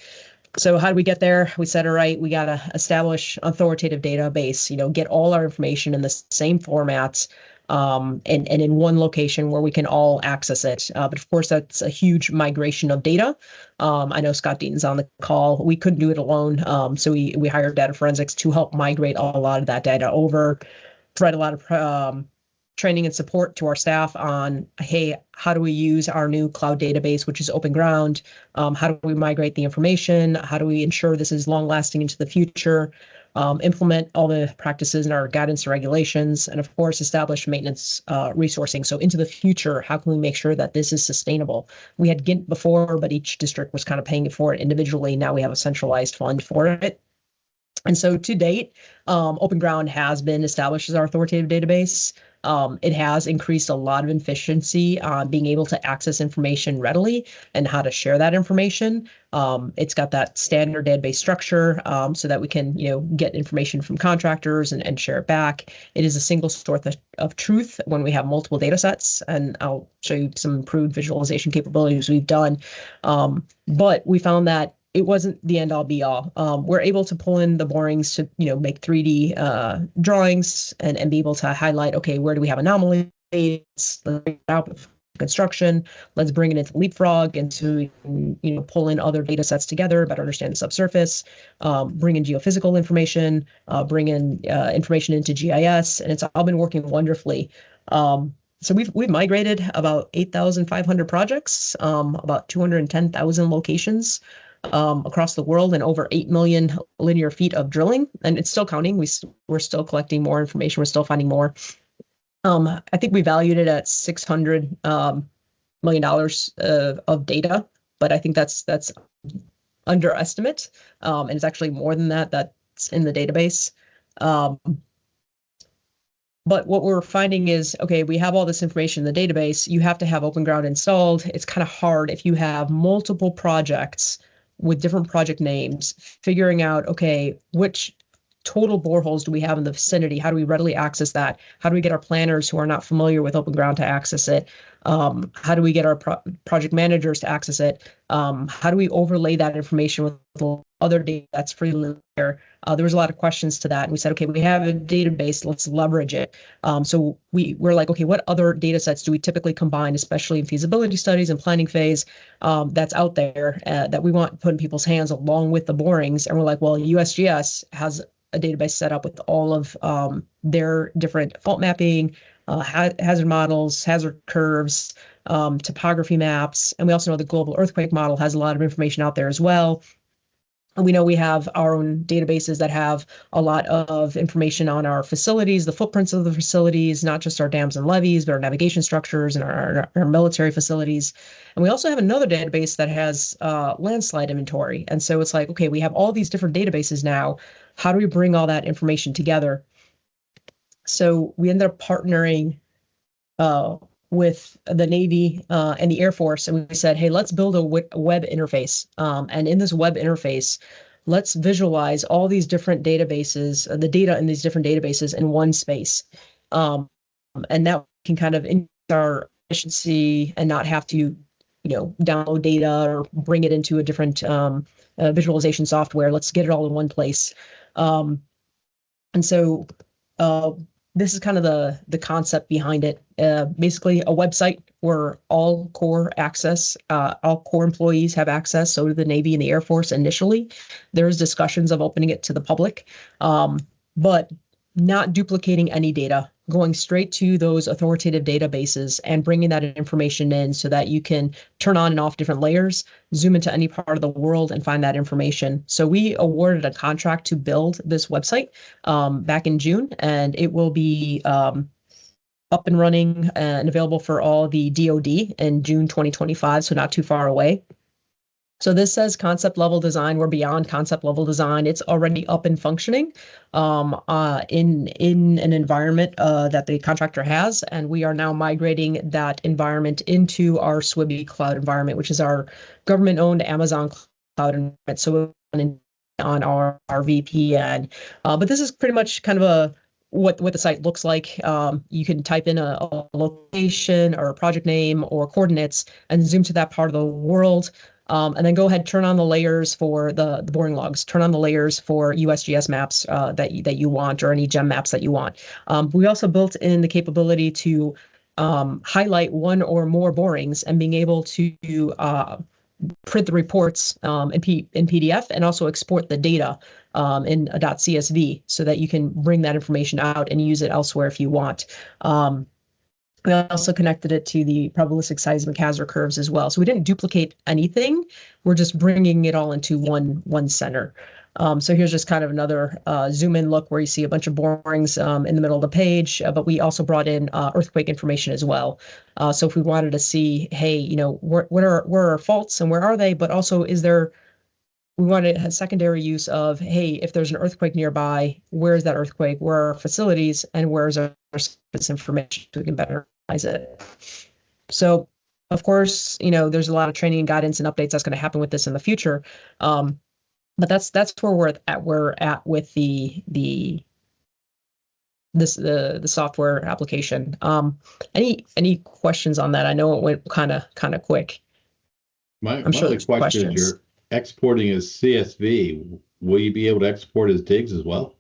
So how do we get there? We said, all right, we got to establish authoritative database, get all our information in the same formats, and in one location where we can all access it. But of course, that's a huge migration of data. I know Scott Deaton's on the call. We couldn't do it alone. So we hired data forensics to help migrate a lot of that data over, provide a lot of training and support to our staff on, hey, how do we use our new cloud database, which is Open Ground? How do we migrate the information? How do we ensure this is long lasting into the future? Implement all the practices in our guidance and regulations, and of course, establish maintenance resourcing. So into the future, how can we make sure that this is sustainable? We had GINT before, but each district was kind of paying for it individually. Now we have a centralized fund for it. And so to date, Open Ground has been established as our authoritative database. It has increased a lot of efficiency on being able to access information readily and how to share that information. It's got that standard database structure so that we can, get information from contractors and share it back. It is a single source of truth when we have multiple data sets, and I'll show you some improved visualization capabilities we've done. But we found that it wasn't the end all be all. We're able to pull in the borings to, make 3D drawings and be able to highlight, okay, where do we have anomalies? Let's bring it out with construction. Let's bring it into Leapfrog and so we can, pull in other data sets together, better understand the subsurface, bring in geophysical information, bring in information into GIS, and it's all been working wonderfully. So we've migrated about 8,500 projects, about 210,000 locations across the world, and over 8 million linear feet of drilling, and it's still counting. We're still collecting more information. We're still finding more. I think we valued it at $600 million of data, but I think that's underestimate, and it's actually more than that. That's in the database. But what we're finding is, okay, we have all this information in the database. You have to have Open Ground installed. It's kind of hard if you have multiple projects with different project names, figuring out, okay, which total boreholes do we have in the vicinity? How do we readily access that? How do we get our planners who are not familiar with Open Ground to access it? How do we get our project managers to access it? How do we overlay that information with other data that's freely there? There was a lot of questions to that, and we said, okay, we have a database, let's leverage it. So we're like, okay, what other data sets do we typically combine, especially in feasibility studies and planning phase, that's out there that we want put in people's hands along with the borings? And we're like, well, USGS has a database set up with all of their different fault mapping, hazard models, hazard curves, topography maps. And we also know the global earthquake model has a lot of information out there as well. And we know we have our own databases that have a lot of information on our facilities, the footprints of the facilities, not just our dams and levees, but our navigation structures and our military facilities. And we also have another database that has landslide inventory. And so it's like, okay, we have all these different databases now. How do we bring all that information together? So we ended up partnering with the Navy and the Air Force, and we said, hey, let's build a web interface. And in this web interface, let's visualize all these different databases, the data in these different databases in one space. And that can kind of increase our efficiency and not have to, download data or bring it into a different visualization software. Let's get it all in one place. And so this is kind of the concept behind it. Basically, a website where all core employees have access. So do the Navy and the Air Force initially. There's discussions of opening it to the public, but not duplicating any data, going straight to those authoritative databases and bringing that information in so that you can turn on and off different layers, zoom into any part of the world and find that information. So we awarded a contract to build this website back in June, and it will be up and running and available for all the DoD in June 2025, so not too far away. So this says concept level design. We're beyond concept level design. It's already up and functioning in an environment that the contractor has, and we are now migrating that environment into our SWIBI cloud environment, which is our government-owned Amazon cloud environment. So on our VPN, but this is pretty much kind of what the site looks like. You can type in a location or a project name or coordinates and zoom to that part of the world. And then go ahead, turn on the layers for the boring logs, turn on the layers for USGS maps that you want, or any gem maps that you want. We also built in the capability to highlight one or more borings and being able to print the reports in PDF and also export the data in a .csv so that you can bring that information out and use it elsewhere if you want. We also connected it to the probabilistic seismic hazard curves as well. So we didn't duplicate anything. We're just bringing it all into one center. So here's just kind of another zoom in look where you see a bunch of borings in the middle of the page, but we also brought in earthquake information as well. So if we wanted to see, hey, where are our faults and where are they, but also we wanted a secondary use of, hey, if there's an earthquake nearby, where's that earthquake? Where are our facilities and where's our this information so we can better analyze it? So, of course, there's a lot of training and guidance and updates that's going to happen with this in the future. But that's where we're at with the software application. Any questions on that? I know it went kind of quick. I'm sure there's question is you're exporting as CSV. Will you be able to export as DIGGS as well?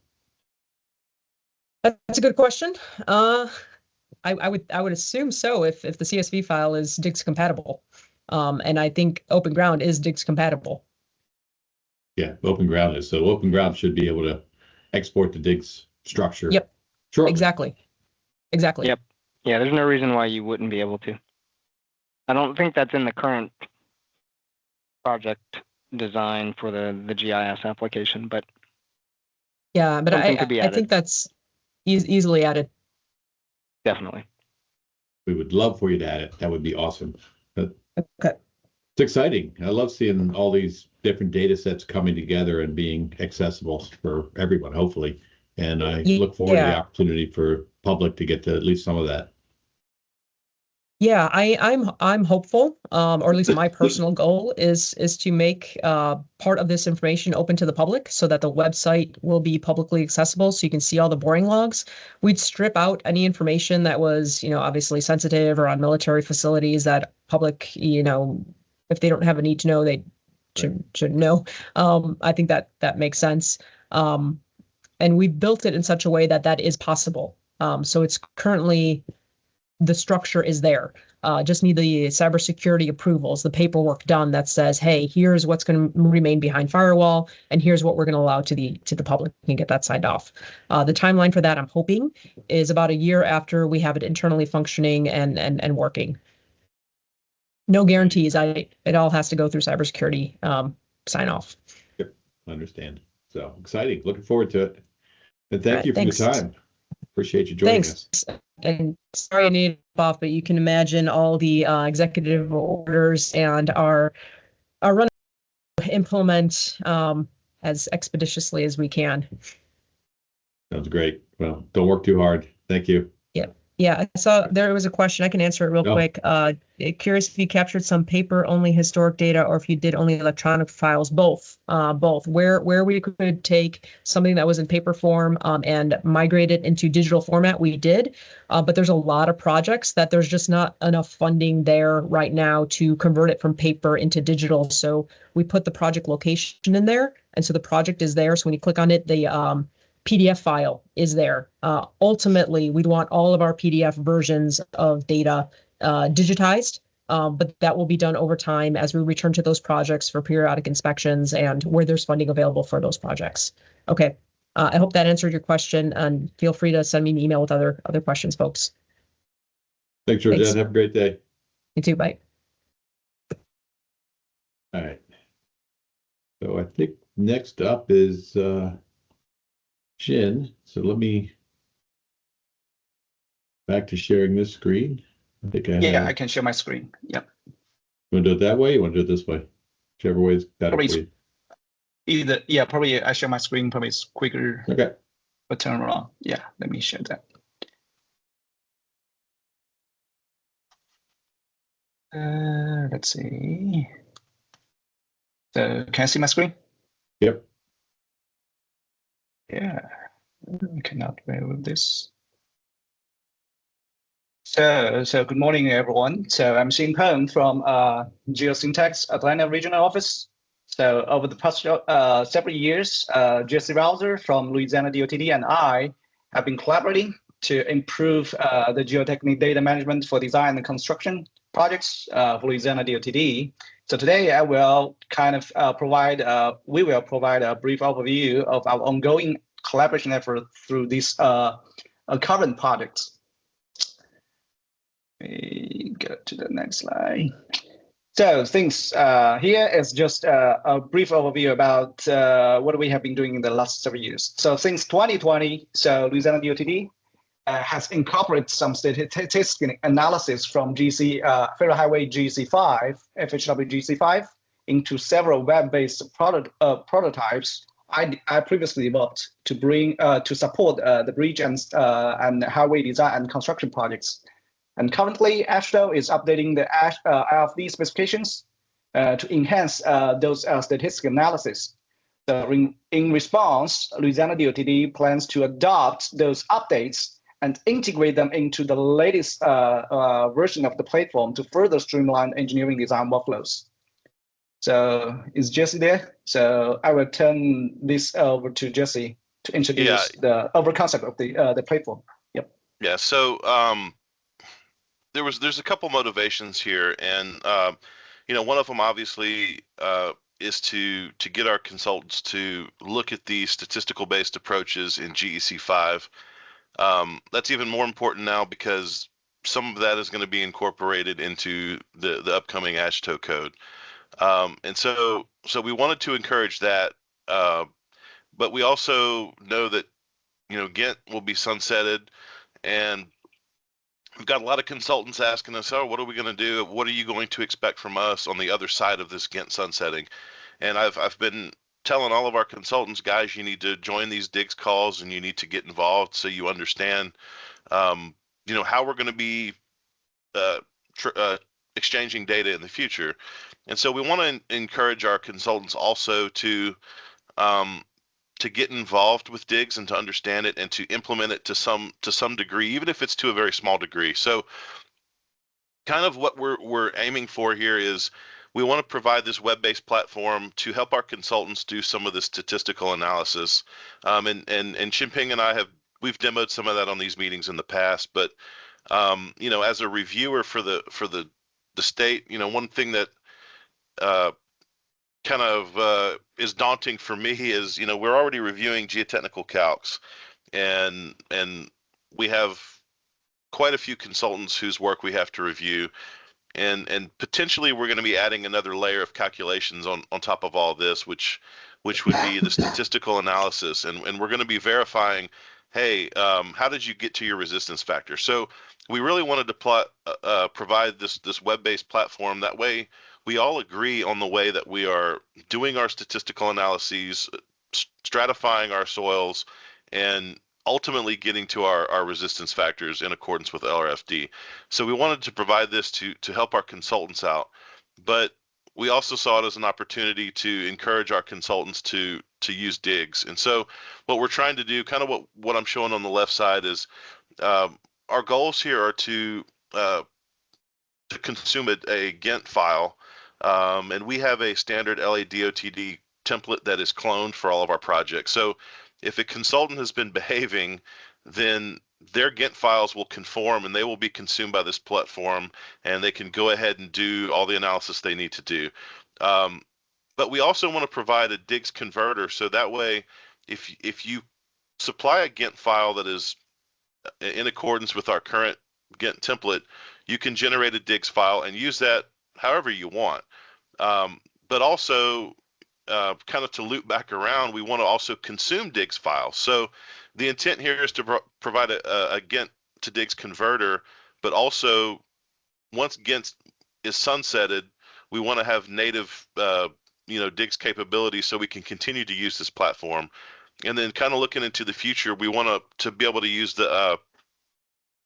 That's a good question. I would assume so if the CSV file is DIGGS compatible, and I think Open Ground is DIGGS compatible. Yeah, Open Ground is. So Open Ground should be able to export the DIGGS structure. Yep. Sure. Exactly. Yep. Yeah, there's no reason why you wouldn't be able to. I don't think that's in the current project design for the GIS application, but yeah, but I think that's easily added. Definitely. We would love for you to add it. That would be awesome. But okay. It's exciting. I love seeing all these different data sets coming together and being accessible for everyone, hopefully. And I look forward to the opportunity for public to get to at least some of that. Yeah, I'm hopeful, or at least my personal goal is to make part of this information open to the public so that the website will be publicly accessible so you can see all the boring logs. We'd strip out any information that was, obviously sensitive or on military facilities that public, if they don't have a need to know, they should know. I think that makes sense. And we built it in such a way that is possible. So it's currently, the structure is there. Just need the cybersecurity approvals, the paperwork done that says, hey, here's what's going to remain behind firewall, and here's what we're going to allow to the public and get that signed off. The timeline for that, I'm hoping, is about a year after we have it internally functioning and working. No guarantees. It all has to go through cybersecurity sign off. Yep, I understand. So exciting. Looking forward to it. And thank you for your time. Appreciate you joining us. And sorry I need to off, but you can imagine all the executive orders and our run to implement as expeditiously as we can. Sounds great. Well, don't work too hard. Thank you. Yep. Yeah, I saw there was a question. I can answer it real quick. Curious if you captured some paper-only historic data or if you did only electronic files, both. Both. Where we could take something that was in paper form and migrate it into digital format, we did. But there's a lot of projects that there's just not enough funding there right now to convert it from paper into digital. So we put the project location in there, and so the project is there. So when you click on it, the PDF file is there. Ultimately, we'd want all of our PDF versions of data digitized, but that will be done over time as we return to those projects for periodic inspections and where there's funding available for those projects. Okay, I hope that answered your question, and feel free to send me an email with other questions, folks. Thanks, Georgette. Have a great day. You too. Bye. All right. So I think next up is Shin. So let me back to sharing this screen. I think I can share my screen. Yep. You want to do it that way? You want to do it this way? Whichever way is better for you. Either, probably I share my screen. Probably it's quicker. Okay. But turn around. Yeah, let me share that. Let's see. So can I see my screen? Yep. Yeah, I cannot bear with this. So good morning, everyone. So I'm Xin Peng from Geosyntax Atlanta Regional Office. So over the past several years, Jesse Rouser from Louisiana DOTD and I have been collaborating to improve the geotechnical data management for design and construction projects for Louisiana DOTD. So today I will kind of we will provide a brief overview of our ongoing collaboration effort through these current projects. We go to the next slide. So things here is just a brief overview about what we have been doing in the last several years. So since 2020, so Louisiana DOTD has incorporated some statistical analysis from Federal Highway GC5, FHW GC5, into several web-based prototypes I previously developed to bring to support the bridge and highway design and construction projects. And currently, ASCE is updating the IFD specifications to enhance those statistical analysis. So in response, Louisiana DOTD plans to adopt those updates and integrate them into the latest version of the platform to further streamline engineering design workflows. So is Jesse there? So I will turn this over to Jesse to introduce the overall concept of the platform. Yep. Yeah. So there's a couple motivations here, and one of them obviously is to get our consultants to look at the statistical based approaches in GEC5. That's even more important now because some of that is going to be incorporated into the upcoming AASHTO code. And so we wanted to encourage that, but we also know that, Ghent will be sunsetted, and we've got a lot of consultants asking us, oh, what are we going to do? What are you going to expect from us on the other side of this Ghent sunsetting? And I've been telling all of our consultants, guys, you need to join these DIGGS calls and you need to get involved so you understand, how we're going to be exchanging data in the future. And so we want to encourage our consultants also to get involved with DIGGS and to understand it and to implement it to some degree, even if it's to a very small degree. So kind of what we're aiming for here is we want to provide this web-based platform to help our consultants do some of the statistical analysis. And Xinping and we've demoed some of that on these meetings in the past, but as a reviewer for the state, one thing that kind of is daunting for me is, we're already reviewing geotechnical calcs, and we have quite a few consultants whose work we have to review, and potentially we're going to be adding another layer of calculations on top of all this, which would be the statistical analysis, and we're going to be verifying, hey, how did you get to your resistance factor? So we really wanted to provide this web-based platform. That way we all agree on the way that we are doing our statistical analyses, stratifying our soils, and ultimately getting to our resistance factors in accordance with LRFD. So we wanted to provide this to help our consultants out, but we also saw it as an opportunity to encourage our consultants to use DIGGS. And so what we're trying to do, kind of what I'm showing on the left side, is our goals here are to consume a GENT file, and we have a standard LADOTD template that is cloned for all of our projects. So if a consultant has been behaving, then their GENT files will conform and they will be consumed by this platform, and they can go ahead and do all the analysis they need to do. But we also want to provide a DIGGS converter, so that way if you supply a GENT file that is in accordance with our current GENT template, you can generate a DIGGS file and use that however you want. But also, kind of to loop back around, we want to also consume DIGGS files. So the intent here is to provide a GENT to DIGGS converter, but also once GENT is sunsetted, we want to have native DIGGS capabilities so we can continue to use this platform. And then kind of looking into the future, we want to be able to use the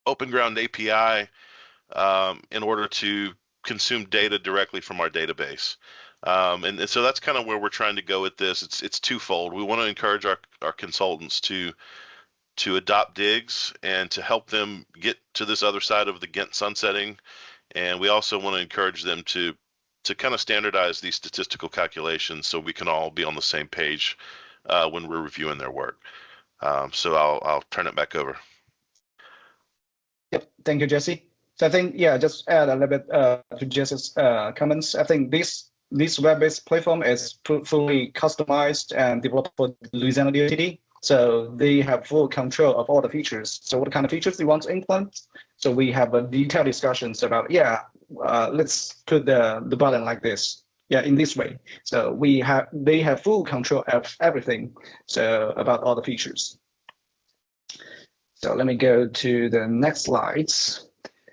Open Ground API in order to consume data directly from our database. And so that's kind of where we're trying to go with this. It's twofold. We want to encourage our consultants to adopt DIGGS and to help them get to this other side of the GENT sunsetting. And we also want to encourage them to kind of standardize these statistical calculations so we can all be on the same page when we're reviewing their work. So I'll turn it back over. Yep, thank you, Jesse. So I think, yeah, just add a little bit to Jesse's comments. I think this web-based platform is fully customized and developed for Louisiana DOTD. So they have full control of all the features. So what kind of features they want to implement? So we have a detailed discussions about, let's put the button like this. Yeah, in this way. So they have full control of everything. So about all the features. So let me go to the next slides.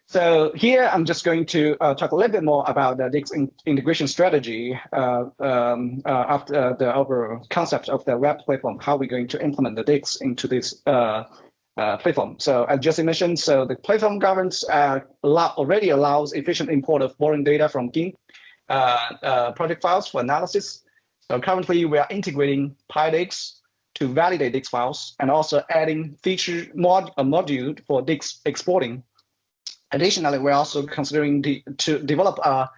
So here I'm just going to talk a little bit more about the DIGGS integration strategy after the overall concept of the web platform, how we're going to implement the DIGGS into this platform. So as Jesse mentioned, so the platform governs already allows efficient import of boring data from GIMP project files for analysis. So currently we are integrating PyDIGGS to validate DIGGS files and also adding a module for DIGGS exporting. Additionally, we're also considering to develop a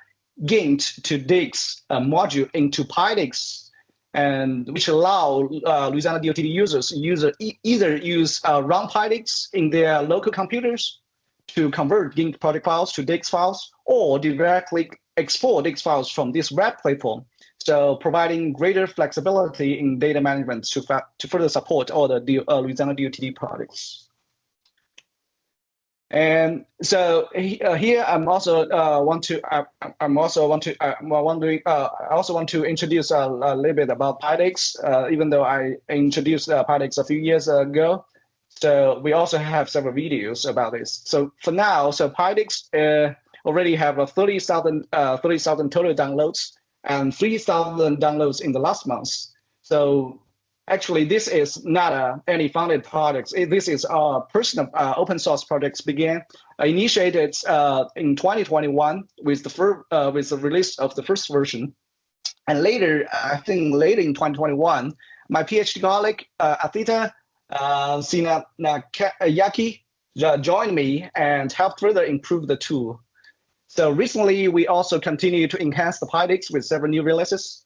GIMP to DIGGS module into PyDIGGS, and which allow Louisiana DOTD users either use run PyDIGGS in their local computers to convert GIMP project files to DIGGS files, or directly export DIGGS files from this web platform. So providing greater flexibility in data management to further support all the Louisiana DOTD projects. And so here I also want to introduce a little bit about PyDIGGS, even though I introduced PyDIGGS a few years ago. So we also have several videos about this. So for now, so PyDIGGS already have 30,000 total downloads and 3,000 downloads in the last month. So actually, this is not any funded projects. This is our personal open source projects initiated in 2021 with the release of the first version. And later, I think later in 2021, my PhD colleague, Athita Sinayaki, joined me and helped further improve the tool. So recently, we also continue to enhance the PyDIGGS with several new releases.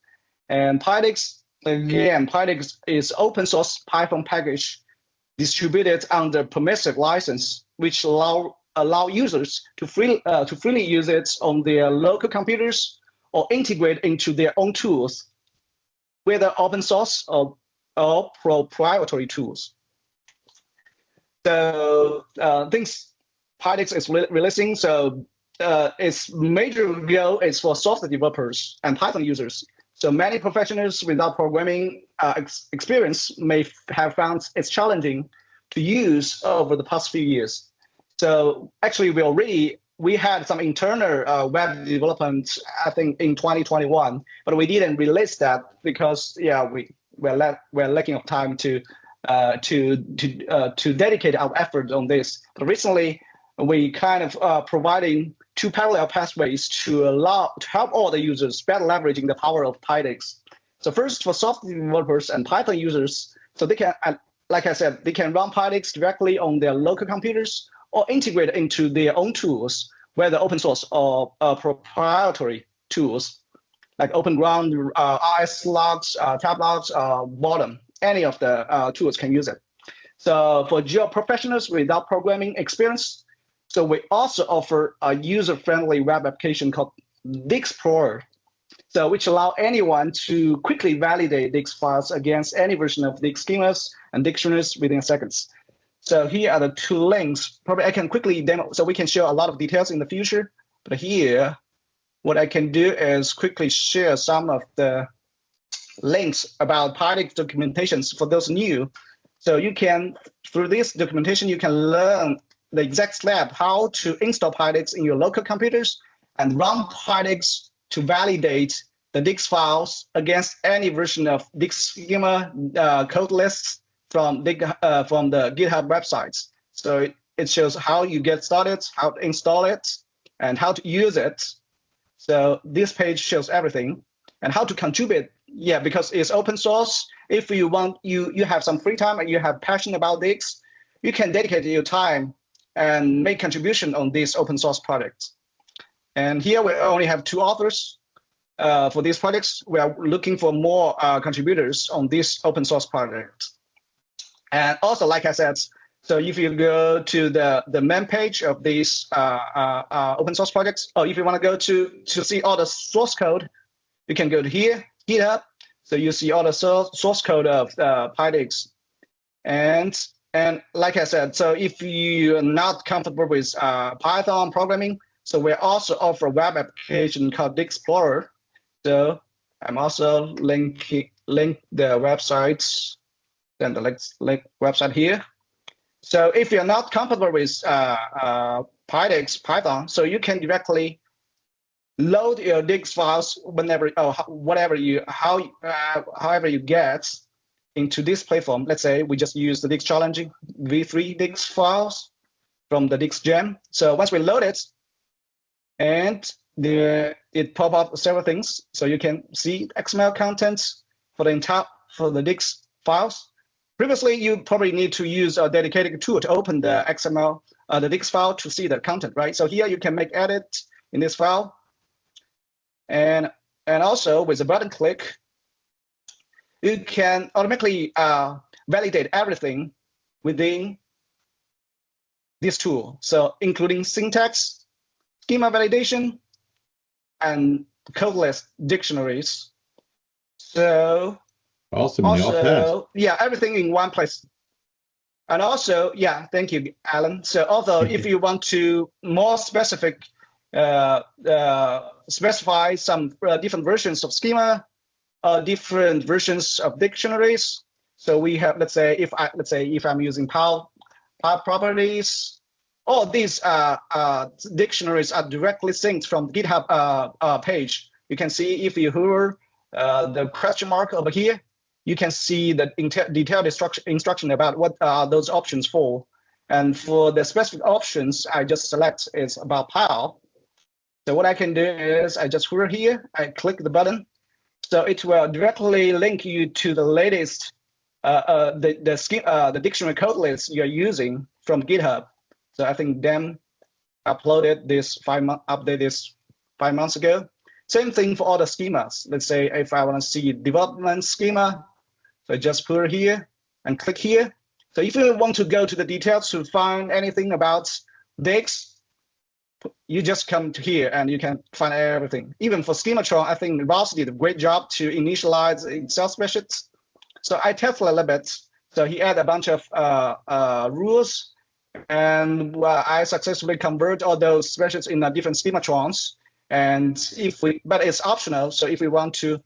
And PyDIGGS, again, PyDIGGS is open source Python package distributed under permissive license, which allow users to freely use it on their local computers or integrate into their own tools, whether open source or proprietary tools. So things PyDIGGS is releasing. So its major goal is for software developers and Python users. So many professionals without programming experience may have found it challenging to use over the past few years. So actually, we had some internal web development, I think, in 2021, but we didn't release that because we're lacking of time to to dedicate our effort on this. But recently, we kind of providing 2 parallel pathways to help all the users better leveraging the power of DIGGS. So first, for software developers and Python users, so they can, like I said, they can run DIGGS directly on their local computers or integrate into their own tools, whether open source or proprietary tools like OpenGround, RS logs, tab logs, Bottom. Any of the tools can use it. So for geo professionals without programming experience, so we also offer a user-friendly web application called DIGGS Explorer, so which allow anyone to quickly validate DIGGS files against any version of DIGGS schemas and dictionaries within seconds. So here are the 2 links. Probably I can quickly demo, so we can share a lot of details in the future. But here, what I can do is quickly share some of the links about DIGGS documentations for those new. So you can, through this documentation, you can learn the exact step how to install DIGGS in your local computers and run DIGGS to validate the DIGGS files against any version of DIGGS schema code lists from the GitHub websites. So it shows how you get started, how to install it, and how to use it. So this page shows everything and how to contribute. Yeah, because it's open source. If you want, you have some free time and you have passion about DIGGS, you can dedicate your time and make contribution on this open source project. And here we only have 2 authors for these projects. We are looking for more contributors on this open source project. And also, like I said, so if you go to the main page of these open source projects, or if you want to go to see all the source code, you can go to here, GitHub. So you see all the source code of DIGGS. And like I said, so if you're not comfortable with Python programming, so we also offer a web application called DIGGS Explorer. So I'm also link the websites, then the link website here. So if you're not comfortable with DIGGS Python, so you can directly load your DIGGS files whenever, however you get into this platform. Let's say we just use the DIGGS challenging v3 DIGGS files from the DIGGS gem. So once we load it, and it pop up several things. So you can see XML contents for the DIGGS files. Previously, you probably need to use a dedicated tool to open the XML, the DIGGS file to see the content, right? So here you can make edit in this file. And also with a button click, you can automatically validate everything within this tool. So including syntax, schema validation, and codeless dictionaries. So awesome. Also, yeah, everything in one place. And also, yeah, thank you, Alan. So although if you want to more specific, specify some different versions of schema, different versions of dictionaries. So we have, let's say if I'm using Power properties, all these dictionaries are directly synced from the GitHub page. You can see if you hover the question mark over here, you can see the detailed instruction about what are those options for. And for the specific options, I just select is about Power. So what I can do is I just hover here, I click the button. So it will directly link you to the latest the dictionary code list you're using from GitHub. So I think them uploaded this update this 5 months ago. Same thing for all the schemas. Let's say if I want to see development schema, so I just put it here and click here. So if you want to go to the details to find anything about DIGGS, you just come to here and you can find everything. Even for Schematron, I think Ross did a great job to initialize Excel spreadsheets. So I tested a little bit. So he added a bunch of rules, and I successfully convert all those spreadsheets in different schematrons. And but it's optional. So if you want to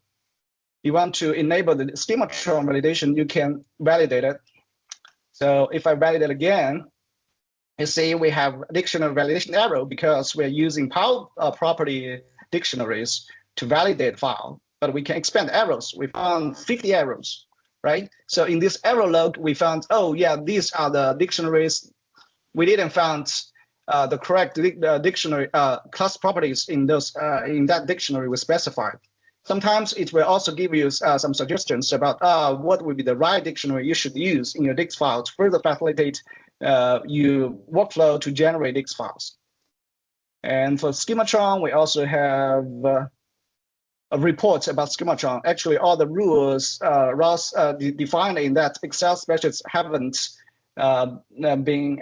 enable the schematron validation, you can validate it. So if I validate again, you see we have dictionary validation error because we're using Power property dictionaries to validate file, but we can expand errors. We found 50 errors. right? So in this error log, we found, oh yeah, these are the dictionaries. We didn't find the correct dictionary class properties in those in that dictionary we specified. Sometimes it will also give you some suggestions about what would be the right dictionary you should use in your DIGGS file to further facilitate your workflow to generate DIGGS files. And for schematron, we also have a report about schematron. Actually, all the rules defined in that Excel spreadsheets haven't been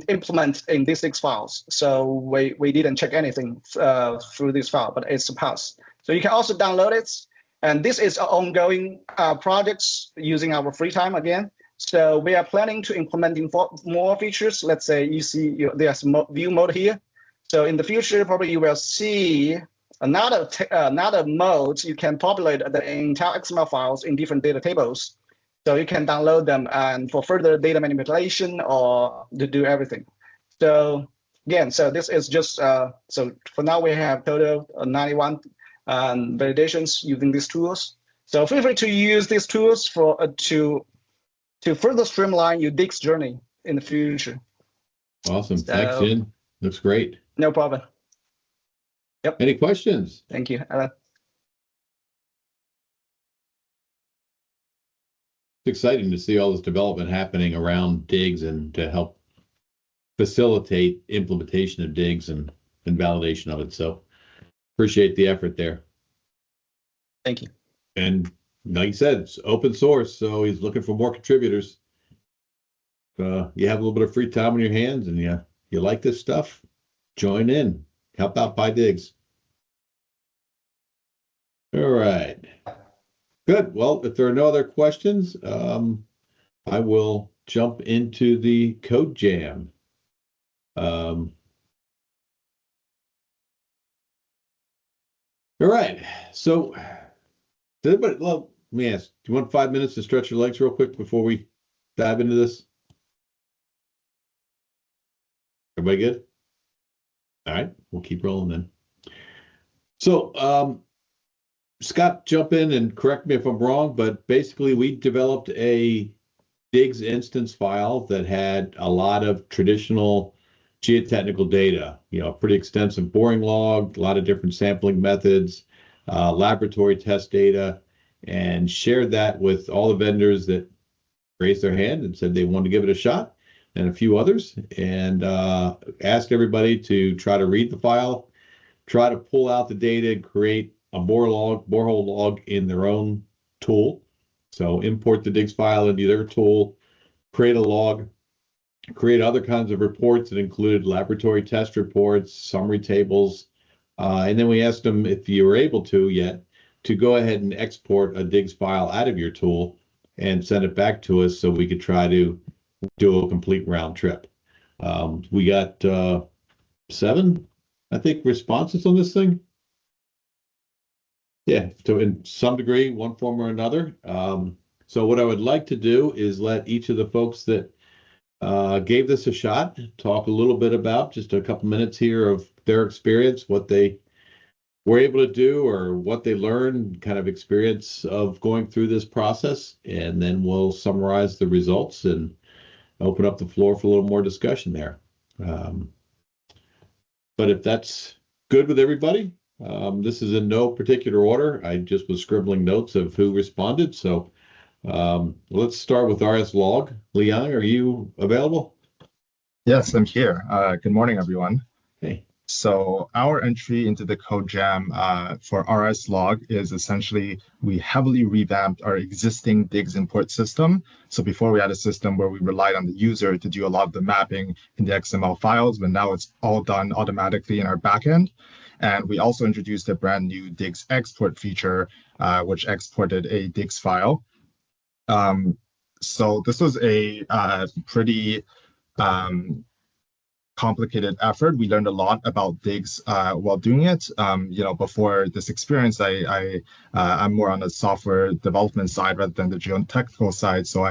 implemented in these DIGGS files. So we didn't check anything through this file, but it's a pass. So you can also download it. And this is an ongoing projects using our free time again. So we are planning to implementing more features. Let's say you see there's view mode here. So in the future, probably you will see another mode. You can populate the entire XML files in different data tables. So you can download them and for further data manipulation or to do everything. So again, so this is just, so for now we have total 91 validations using these tools. So feel free to use these tools for to further streamline your DIGGS journey in the future. Awesome. So, thanks, Jin. Looks great. No problem. Yep. Any questions? Thank you. It's exciting to see all this development happening around DIGGS and to help facilitate implementation of DIGGS and validation of it. So appreciate the effort there. Thank you. And like you said, it's open source, so he's looking for more contributors. You have a little bit of free time on your hands and you like this stuff, join in, help out by DIGGS. All right. Good. Well, if there are no other questions, I will jump into the code jam. All right. So, everybody, let me ask, do you want 5 minutes to stretch your legs real quick before we dive into this? Everybody good? All right. We'll keep rolling then. So, Scott, jump in and correct me if I'm wrong, but basically we developed a DIGGS instance file that had a lot of traditional geotechnical data, pretty extensive boring log, a lot of different sampling methods, laboratory test data, and shared that with all the vendors that raised their hand and said they wanted to give it a shot, and a few others, and asked everybody to try to read the file, try to pull out the data and create a borehole log in their own tool. So import the DIGGS file into their tool, create a log, create other kinds of reports that included laboratory test reports, summary tables, and then we asked them if you were able to go ahead and export a DIGGS file out of your tool and send it back to us so we could try to do a complete round trip. We got 7, I think, responses on this thing. Yeah, so in some degree, one form or another. So what I would like to do is let each of the folks that gave this a shot talk a little bit about just a couple minutes here of their experience, what they were able to do or what they learned, kind of experience of going through this process, and then we'll summarize the results and open up the floor for a little more discussion there. But if that's good with everybody, this is in no particular order. I just was scribbling notes of who responded. So let's start with RS Log. Liang, are you available? Yes, I'm here. Good morning, everyone. Hey. So our entry into the code jam for RS Log is essentially we heavily revamped our existing DIGGS import system. So before we had a system where we relied on the user to do a lot of the mapping in the XML files, but now it's all done automatically in our backend. And we also introduced a brand new DIGGS export feature, which exported a DIGGS file. So this was a pretty complicated effort. We learned a lot about DIGGS while doing it. Before this experience, I'm more on the software development side rather than the geotechnical side, so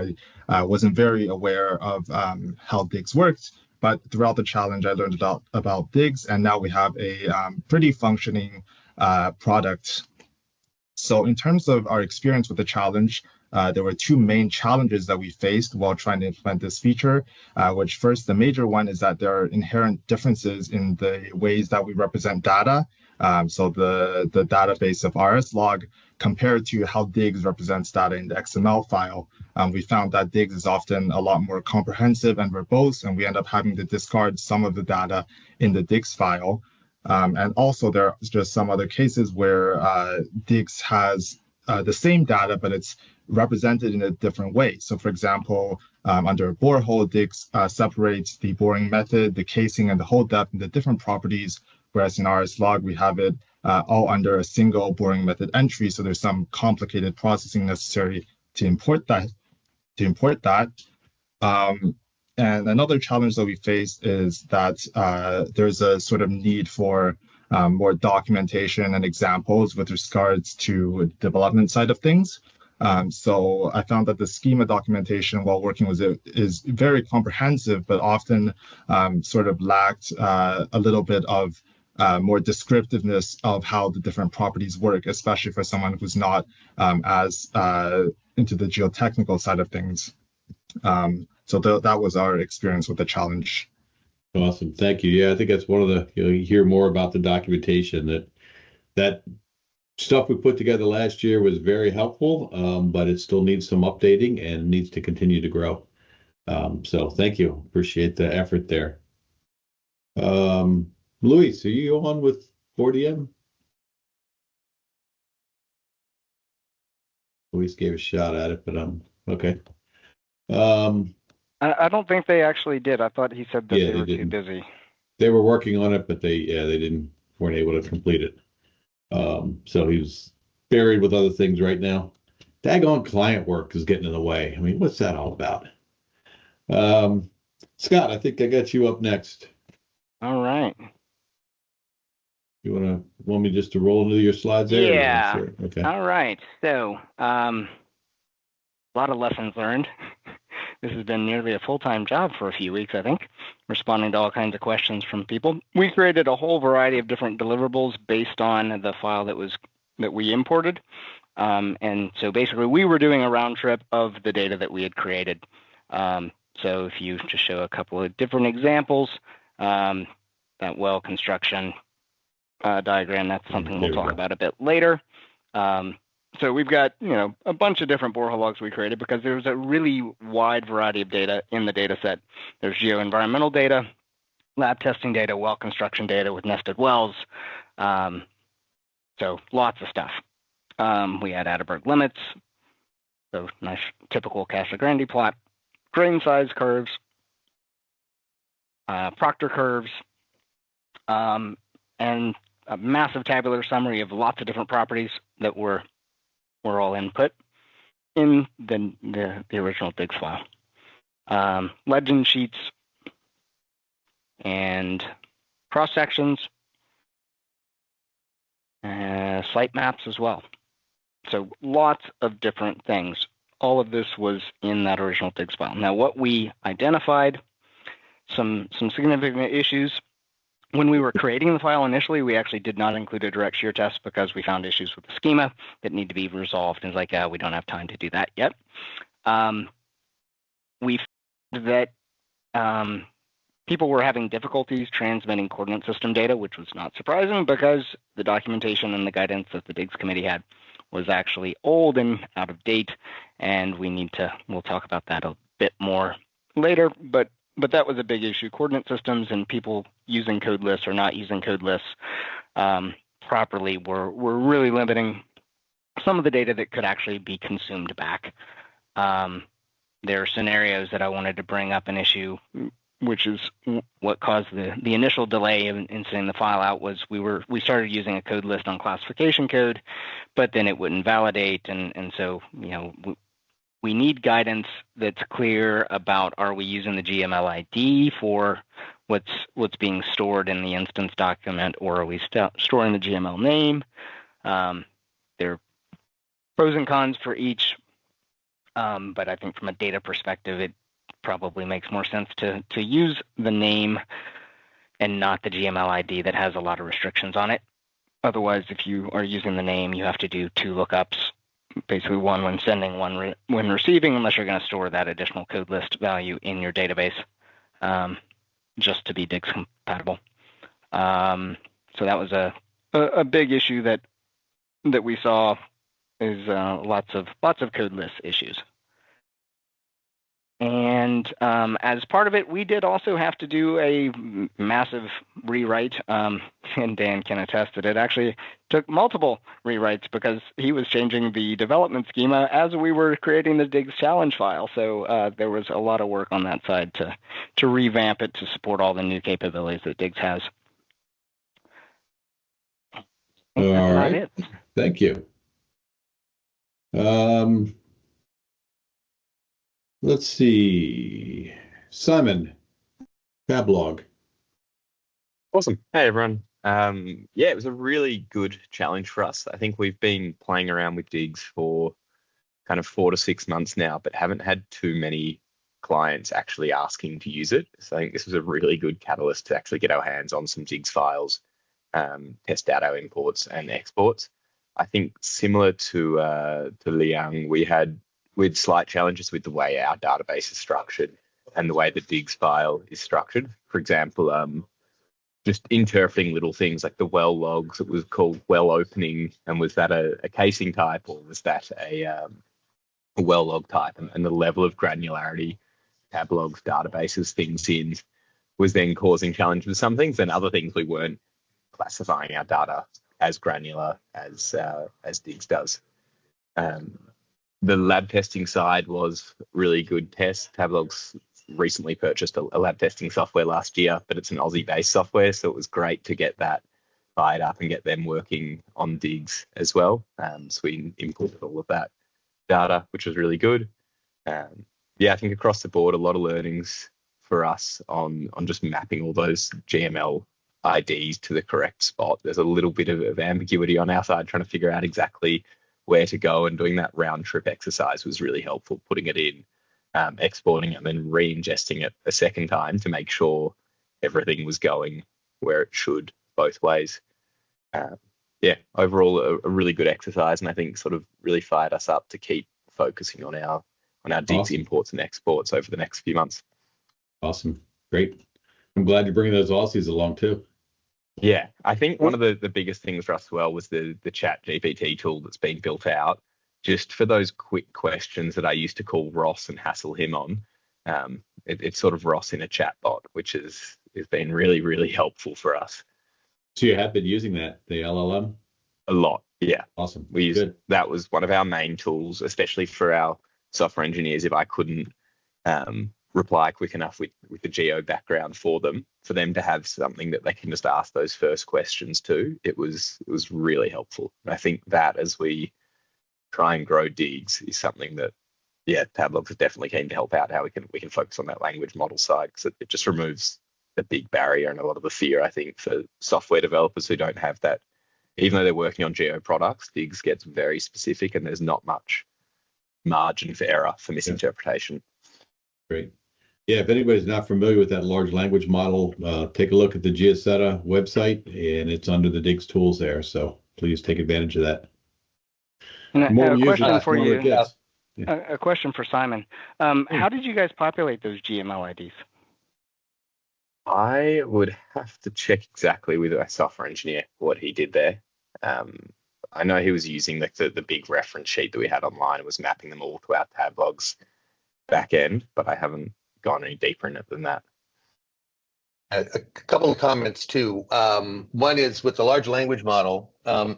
I wasn't very aware of how DIGGS worked. But throughout the challenge, I learned about DIGGS, and now we have a pretty functioning product. So in terms of our experience with the challenge, there were two main challenges that we faced while trying to implement this feature, which first, the major one is that there are inherent differences in the ways that we represent data. So the database of RSlog compared to how DIGGS represents data in the XML file. We found that DIGGS is often a lot more comprehensive and verbose, and we end up having to discard some of the data in the DIGGS file. And also there are just some other cases where DIGGS has the same data, but it's represented in a different way. So for example, under a borehole, DIGGS separates the boring method, the casing, and the hole depth into different properties, whereas in RSlog, we have it all under a single boring method entry. So there's some complicated processing necessary to import that. And another challenge that we faced is that there's a sort of need for more documentation and examples with regards to development side of things. So I found that the schema documentation while working with it is very comprehensive, but often sort of lacked a little bit of more descriptiveness of how the different properties work, especially for someone who's not as into the geotechnical side of things. So that was our experience with the challenge. Awesome, thank you. Yeah, I think that's one of the, you hear more about the documentation, that stuff we put together last year was very helpful, but it still needs some updating and needs to continue to grow. So thank you, appreciate the effort there. Luis, are you on with 4DM? Luis gave a shot at it, but okay. I don't think they actually did. I thought he said that they were too busy. They were working on it, but they weren't able to complete it. So he was buried with other things right now. Daggone client work is getting in the way. I mean, what's that all about? Scott, I think I got you up next. All right. You want me just to roll into your slides there? Yeah. Sure. Okay. All right. So, a lot of lessons learned. This has been nearly a full-time job for a few weeks, I think, responding to all kinds of questions from people. We created a whole variety of different deliverables based on the file that we imported. And so basically we were doing a round trip of the data that we had created. So if you just show a couple of different examples, that well construction diagram, that's something we'll talk about a bit later. So we've got, a bunch of different borehole logs we created because there's a really wide variety of data in the data set. There's geo-environmental data, lab testing data, well construction data with nested wells. So lots of stuff. We had Atterberg limits, so nice typical Casa-Grande plot, grain size curves, Proctor curves, and a massive tabular summary of lots of different properties that were all input in the original DIGGS file. Legend sheets and cross sections, site maps as well. So lots of different things. All of this was in that original DIGGS file. Now, what we identified, some significant issues. When we were creating the file initially, we actually did not include a direct shear test because we found issues with the schema that need to be resolved. And it's like, we don't have time to do that yet. We found that people were having difficulties transmitting coordinate system data, which was not surprising because the documentation and the guidance that the DIGGS committee had was actually old and out of date. And we'll talk about that a bit more later, but that was a big issue. Coordinate systems and people using code lists or not using code lists properly were really limiting some of the data that could actually be consumed back. There are scenarios that I wanted to bring up an issue, which is what caused the initial delay in sending the file out. Was we started using a code list on classification code, but then it wouldn't validate, and so we need guidance that's clear about, are we using the GML ID for what's being stored in the instance document, or are we storing the GML name? There are pros and cons for each, but I think from a data perspective, it probably makes more sense to use the name and not the GML ID that has a lot of restrictions on it. Otherwise, if you are using the name, you have to do 2 lookups basically one when sending, one when receiving, unless you're going to store that additional code list value in your database, just to be DIGGS compatible. So that was a big issue that we saw, is lots of code list issues. And as part of it, we did also have to do a massive rewrite, and Dan can attest that it actually took multiple rewrites because he was changing the development schema as we were creating the DIGGS challenge file. So there was a lot of work on that side to revamp it to support all the new capabilities that DIGGS has. All right. Thank you. Let's see. Simon, Fablog. Awesome. Hey, everyone. Yeah, it was a really good challenge for us. I think we've been playing around with DIGGS for kind of 4 to 6 months now, but haven't had too many clients actually asking to use it. So I think this was a really good catalyst to actually get our hands on some DIGGS files, test out our imports and exports. I think similar to Liang, we had slight challenges with the way our database is structured and the way the DIGGS file is structured. For example, just interpreting little things like the well logs. It was called well opening, and was that a casing type, or was that a well log type? And the level of granularity Tablogs databases things in was then causing challenges with some things, and other things we weren't classifying our data as granular as DIGGS does. The lab testing side was really good test. Tablogs recently purchased a lab testing software last year, but it's an Aussie-based software, so it was great to get that fired up and get them working on DIGGS as well. So we imported all of that data, which was really good. Yeah, I think across the board, a lot of learnings for us on just mapping all those GML IDs to the correct spot. There's a little bit of ambiguity on our side, trying to figure out exactly where to go, and doing that round trip exercise was really helpful, putting it in, exporting it, and then re-ingesting it a second time to make sure everything was going where it should both ways. Yeah, overall a really good exercise, and I think sort of really fired us up to keep focusing on our DIGGS Awesome. imports and exports over the next few months. Awesome. Great. I'm glad you're bringing those Aussies along too. Yeah, I think one of the biggest things for us as well was the chat GPT tool that's been built out just for those quick questions that I used to call Ross and hassle him on. It's sort of Ross in a chat bot, which has been really, really helpful for us. So you have been using that, the LLM? A lot, yeah. Awesome. We used that was one of our main tools, especially for our software engineers. If I couldn't reply quick enough with the geo background for them to have something that they can just ask those first questions to, it was really helpful. And I think that as we try and grow DIGGS is something that, yeah, Tablogs is definitely keen to help out how we can focus on that language model side, because it just removes the big barrier and a lot of the fear, I think, for software developers who don't have that. Even though they're working on geo products, DIGGS gets very specific and there's not much margin for error, for misinterpretation. Great. Yeah, if anybody's not familiar with that large language model, take a look at the Geoceta website, and it's under the DIGGS tools there. So please take advantage of that. And a question for you. Yeah. A question for Simon. How did you guys populate those GML IDs? I would have to check exactly with our software engineer what he did there. I know he was using the big reference sheet that we had online and was mapping them all to our Tablogs back end, but I haven't gone any deeper in it than that. A couple of comments too. One is with the large language model,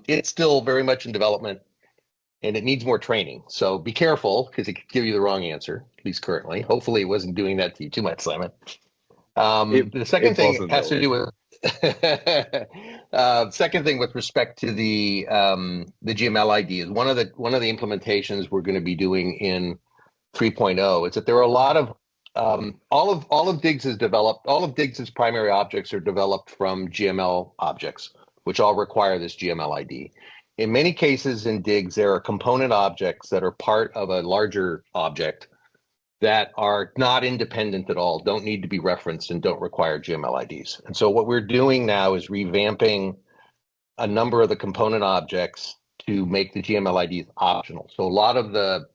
it's still very much in development and it needs more training. So be careful, because it could give you the wrong answer, at least currently. Hopefully it wasn't doing that to you too much, Simon. The second thing has to do with second thing with respect to the GML ID is one of the implementations we're going to be doing in 3.0 is that there are a lot of all of DIGGS's primary objects are developed from GML objects, which all require this GML ID. In many cases in DIGGS, there are component objects that are part of a larger object that are not independent at all, don't need to be referenced, and don't require GML IDs. And so what we're doing now is revamping a number of the component objects to make the GML IDs optional. So a lot of the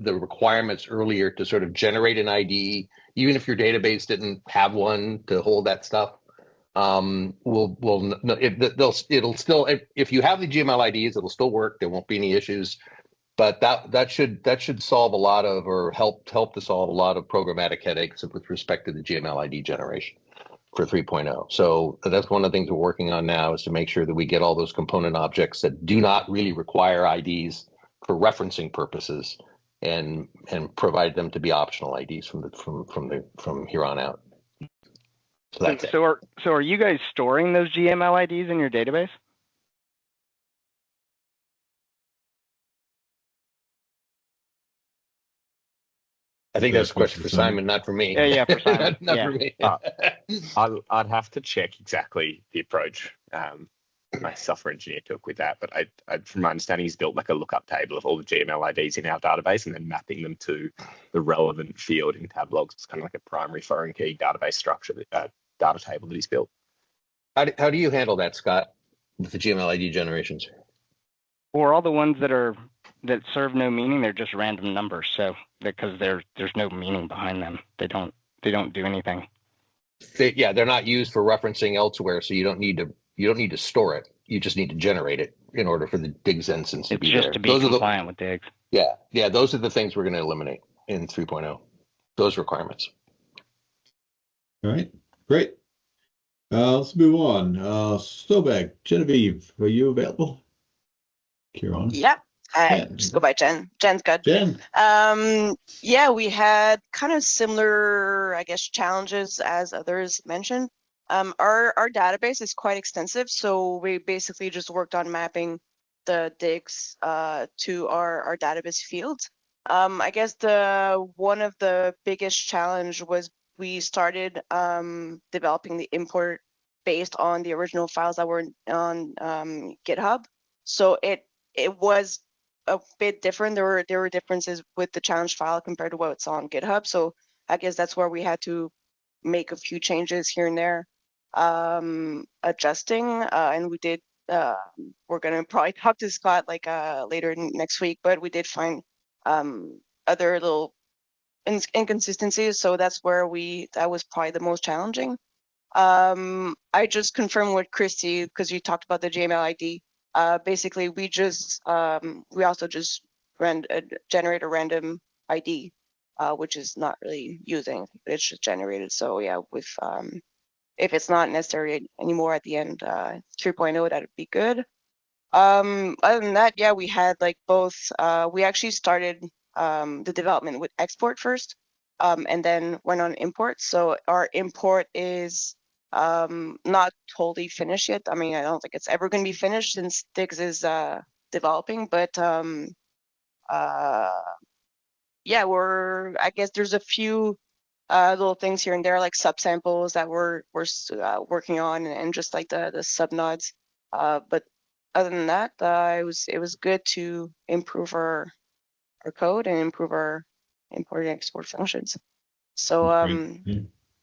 requirements earlier to sort of generate an ID, even if your database didn't have one to hold that stuff, it'll still, if you have the GML IDs, it'll still work. There won't be any issues. But that should solve a lot of, or help to solve a lot of programmatic headaches with respect to the GML ID generation for 3.0. So that's one of the things we're working on now, is to make sure that we get all those component objects that do not really require IDs for referencing purposes, and provide them to be optional IDs from here on out. So that's it. So are you guys storing those GML IDs in your database? I think that's a question for Simon, not for me. Yeah, for Simon. not for me. I'd have to check exactly the approach my software engineer took with that, but I from my understanding, he's built like a lookup table of all the GML IDs in our database and then mapping them to the relevant field in tab logs. It's kind of like a primary foreign key database structure, data table that he's built. How do you handle that, Scott, with the GML ID generations? Or all the ones that serve no meaning, they're just random numbers. So because there's no meaning behind them, they don't do anything. They're not used for referencing elsewhere, so you don't need to store it. You just need to generate it in order for the DIGGS instance to be there. It's just to be compliant with DIGGS. Yeah, those are the things we're going to eliminate in 3.0. Those requirements. All right, great. Let's move on. Sobek, Genevieve, are you available? Kieran? Yep. Just go by Jen. Jen's good. Jen. Yeah, we had kind of similar, I guess, challenges as others mentioned. Our database is quite extensive, so we basically just worked on mapping the DIGGS to our database fields. I guess one of the biggest challenge was we started developing the import based on the original files that were on GitHub. So it was a bit different. There were differences with the challenge file compared to what's on GitHub. So I guess that's where we had to make a few changes here and there, adjusting, and we did. We're gonna probably talk to Scott like later next week, but we did find other little inconsistencies. So that's where that was probably the most challenging. I just confirmed with Christy, because you talked about the GML ID. Basically, we also just generate a random ID, which is not really using. It's just generated. So yeah, with if it's not necessary anymore at the end, 3.0, that'd be good. Other than that, yeah, we had like both. We actually started the development with export first, and then went on import. So our import is not totally finished yet. I mean, I don't think it's ever going to be finished since DIGGS is developing, but yeah, I guess there's a few little things here and there, like subsamples that we're working on, and just like the subnods. But other than that, it was good to improve our code and improve our import and export functions. So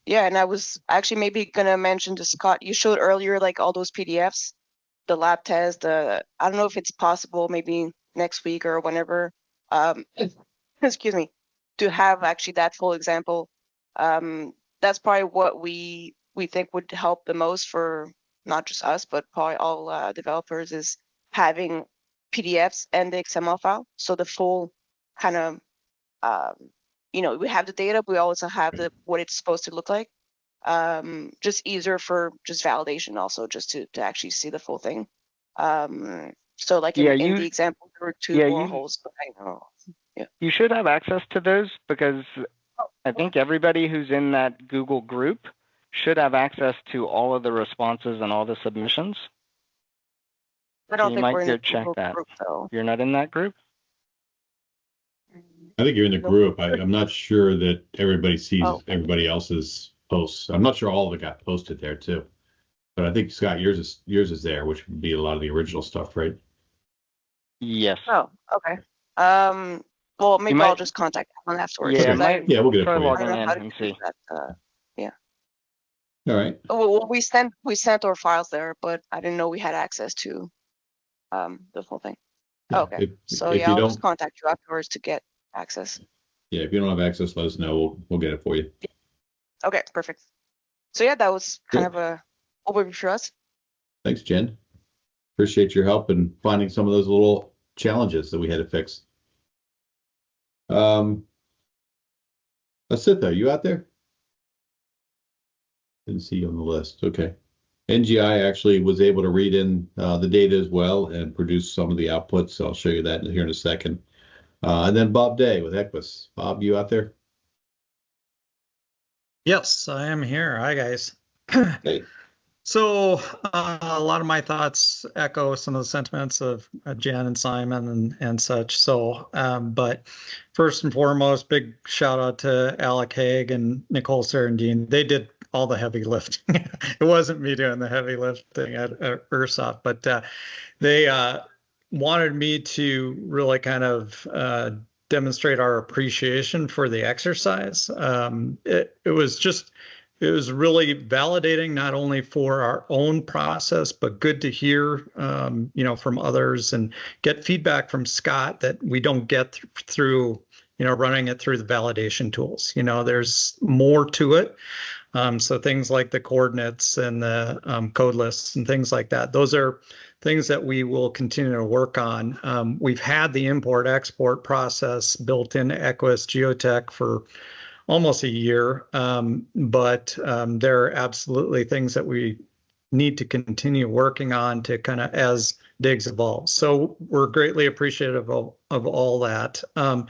yeah, and I was actually maybe gonna mention to Scott, you showed earlier like all those PDFs, the lab test. I don't know if it's possible, maybe next week or whenever. Excuse me, to have actually that full example. That's probably what we think would help the most for not just us, but probably all developers, is having PDFs and the XML file. So the full kind of we have the data, but we also have what it's supposed to look like. Just easier for just validation, also just to actually see the full thing. So like in the example, there were two boreholes, but I know. Yeah. You should have access to those, because I think everybody who's in that Google group should have access to all of the responses and all the submissions. I don't think we're in the check Google that. group, though. You're not in that group? I think you're in the group. I'm not sure that everybody sees everybody else's posts. I'm not sure all of it got posted there too. But I think, Scott, yours is there, which would be a lot of the original stuff, right? Yes. Oh, okay. Well, maybe I'll just contact Alan afterwards. Yeah, we'll get it for you. Logging in and see. Yeah. All right. Well, we sent our files there, but I didn't know we had access to the full thing. Okay. So yeah, I'll just contact you afterwards to get access. Yeah, if you don't have access, let us know. We'll get it for you. Okay, perfect. So yeah, that was kind of a overview for us. Thanks, Jen. Appreciate your help in finding some of those little challenges that we had to fix. Asitha, you out there? Didn't see you on the list. Okay. NGI actually was able to read in the data as well and produce some of the outputs. So I'll show you that here in a second. And then Bob Day with Equus. Bob, you out there? Yes, I am here. Hi, guys. Hey. So a lot of my thoughts echo some of the sentiments of Jen and Simon and such. So, but first and foremost, big shout out to Alec Haig and Nicole Sarandine. They did all the heavy lifting. It wasn't me doing the heavy lifting at Ursoft, but they wanted me to really kind of demonstrate our appreciation for the exercise. It was really validating, not only for our own process, but good to hear, from others and get feedback from Scott that we don't get through, running it through the validation tools. There's more to it. So things like the coordinates and the code lists and things like that, those are things that we will continue to work on. We've had the import-export process built into Equus Geotech for almost a year, but there are absolutely things that we need to continue working on to kind of as DIGGS evolves. So we're greatly appreciative of all that. Some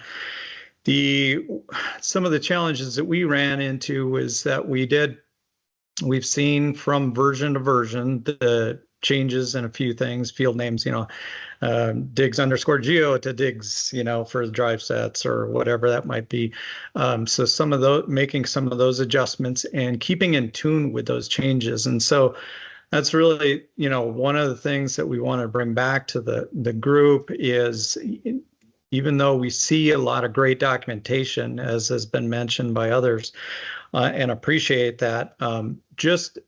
of the challenges that we ran into is that we've seen from version to version the changes in a few things, field names, DIGGS_geo to DIGGS, for the drive sets or whatever that might be. So some of those, making some of those adjustments and keeping in tune with those changes. And so that's really, one of the things that we want to bring back to the group is, even though we see a lot of great documentation, as has been mentioned by others, and appreciate that, just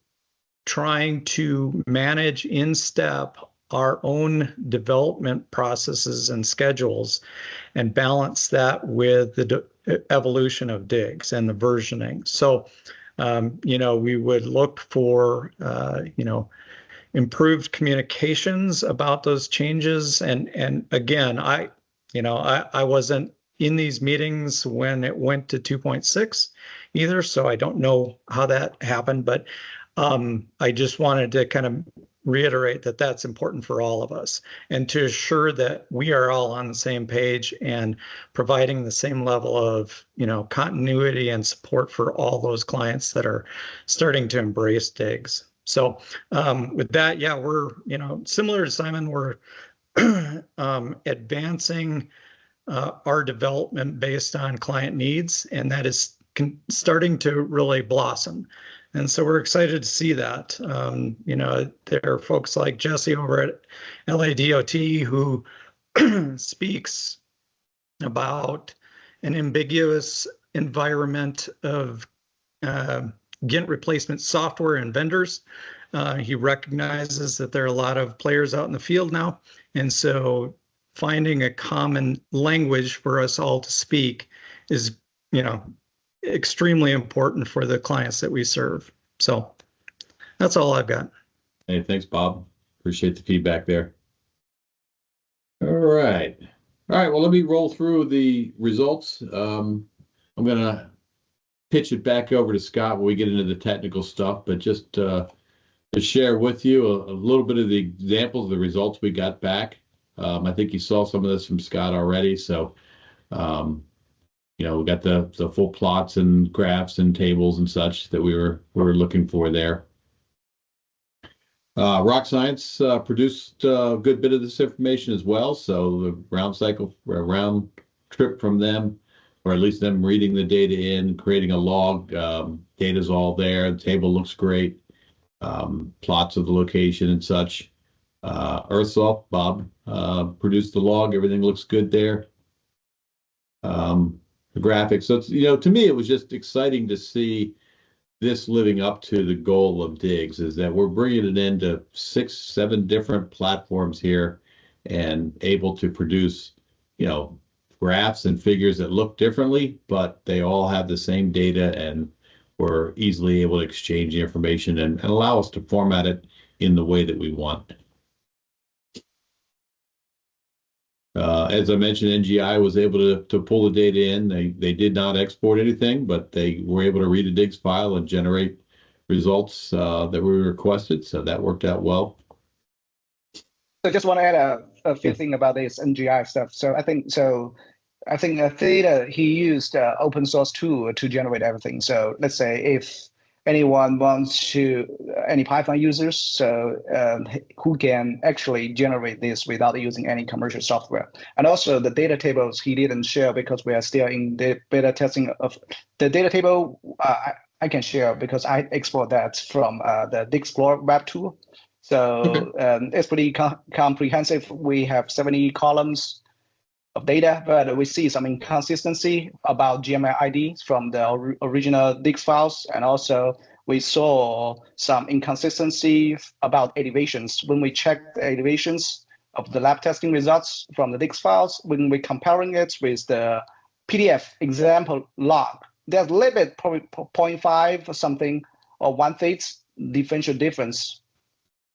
trying to manage in step our own development processes and schedules and balance that with the evolution of DIGGS and the versioning. So, we would look for, improved communications about those changes. And again, I wasn't in these meetings when it went to 2.6 either, so I don't know how that happened, but I just wanted to kind of reiterate that that's important for all of us and to assure that we are all on the same page and providing the same level of, continuity and support for all those clients that are starting to embrace DIGGS. So with that, yeah, we're, similar to Simon, we're advancing our development based on client needs, and that is starting to really blossom. And so we're excited to see that. There are folks like Jesse over at LADOT who speaks about an ambiguous environment of GINT replacement software and vendors. He recognizes that there are a lot of players out in the field now. And so finding a common language for us all to speak is, extremely important for the clients that we serve. So that's all I've got. Hey, thanks, Bob. Appreciate the feedback there. All right. Well, let me roll through the results. I'm going to pitch it back over to Scott when we get into the technical stuff, but just to share with you a little bit of the examples of the results we got back. I think you saw some of this from Scott already. So, we got the full plots and graphs and tables and such that we were looking for there. Rock Science produced a good bit of this information as well. So the round trip from them, or at least them reading the data in, creating a log, data's all there. The table looks great. Plots of the location and such. Earthsoft, Bob, produced the log. Everything looks good there. The graphics. So it's, to me, it was just exciting to see this living up to the goal of DIGGS, is that we're bringing it into 6-7 different platforms here and able to produce, graphs and figures that look differently, but they all have the same data, and we're easily able to exchange the information and allow us to format it in the way that we want. As I mentioned, NGI was able to pull the data in. They did not export anything, but they were able to read a DIGGS file and generate results that we requested. So that worked out well. I just want to add a few things about this NGI stuff. So I think Theta, he used open source tool to generate everything. So let's say if anyone wants to, any Python users, so who can actually generate this without using any commercial software. And also the data tables he didn't share because we are still in the beta testing of the data table. I can share because I export that from the DIGGS web tool. So it's pretty comprehensive. We have 70 columns of data, but we see some inconsistency about GML IDs from the original DIGGS files. And also we saw some inconsistency about elevations. When we check the elevations of the lab testing results from the DIGGS files, when we're comparing it with the PDF example log, there's a little bit, probably 0.5 or something, or 1/5 differential difference.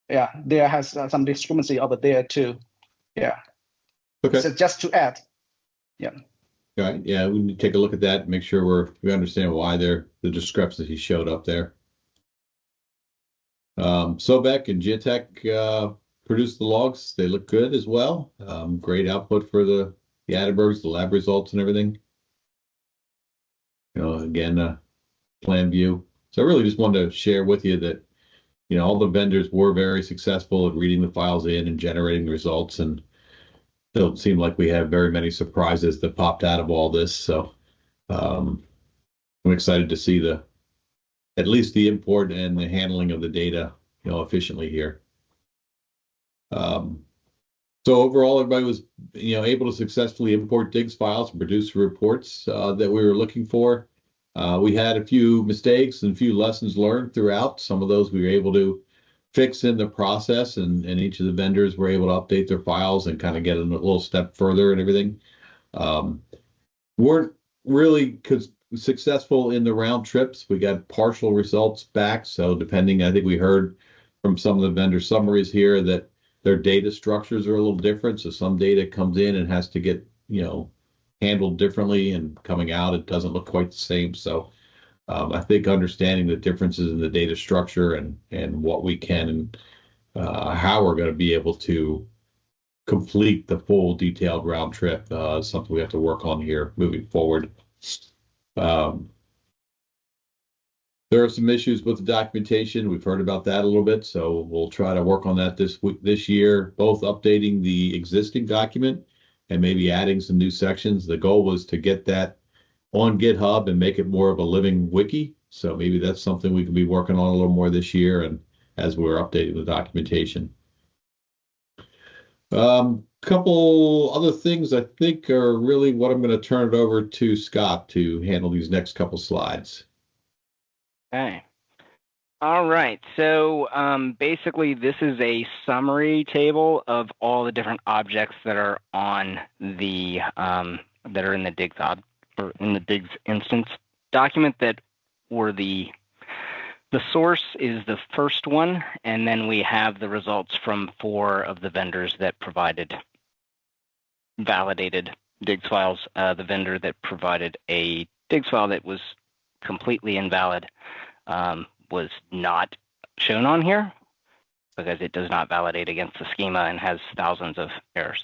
Yeah, there has some discrepancy over there too. Yeah. Okay. So just to add, yeah. All right. Yeah, we need to take a look at that and make sure we understand why the discrepancy showed up there. Sobek and Geotech produced the logs. They look good as well. Great output for the Atterbergs, the lab results and everything. Again, plan view. So I really just wanted to share with you that, all the vendors were very successful at reading the files in and generating the results, and don't seem like we have very many surprises that popped out of all this. So I'm excited to see at least the import and the handling of the data, efficiently here. So overall, everybody was, able to successfully import DIGGS files and produce reports that we were looking for. We had a few mistakes and a few lessons learned throughout. Some of those we were able to fix in the process, and each of the vendors were able to update their files and kind of get a little step further and everything. Weren't really successful in the round trips. We got partial results back. So depending, I think we heard from some of the vendor summaries here that their data structures are a little different. So some data comes in and has to get, handled differently, and coming out, it doesn't look quite the same. So I think understanding the differences in the data structure and what we can and how we're going to be able to complete the full detailed round trip is something we have to work on here moving forward. There are some issues with the documentation. We've heard about that a little bit, so we'll try to work on that this year, both updating the existing document and maybe adding some new sections. The goal was to get that on GitHub and make it more of a living wiki. So maybe that's something we can be working on a little more this year, and as we're updating the documentation. Couple other things I think are really what I'm going to turn it over to Scott to handle these next couple slides. Okay. All right. So basically, this is a summary table of all the different objects that are on the that are in the DIGGS or in the DIGGS instance document that were the source is the first one, and then we have the results from 4 of the vendors that provided validated DIGGS files. The vendor that provided a DIGGS file that was completely invalid was not shown on here because it does not validate against the schema and has thousands of errors.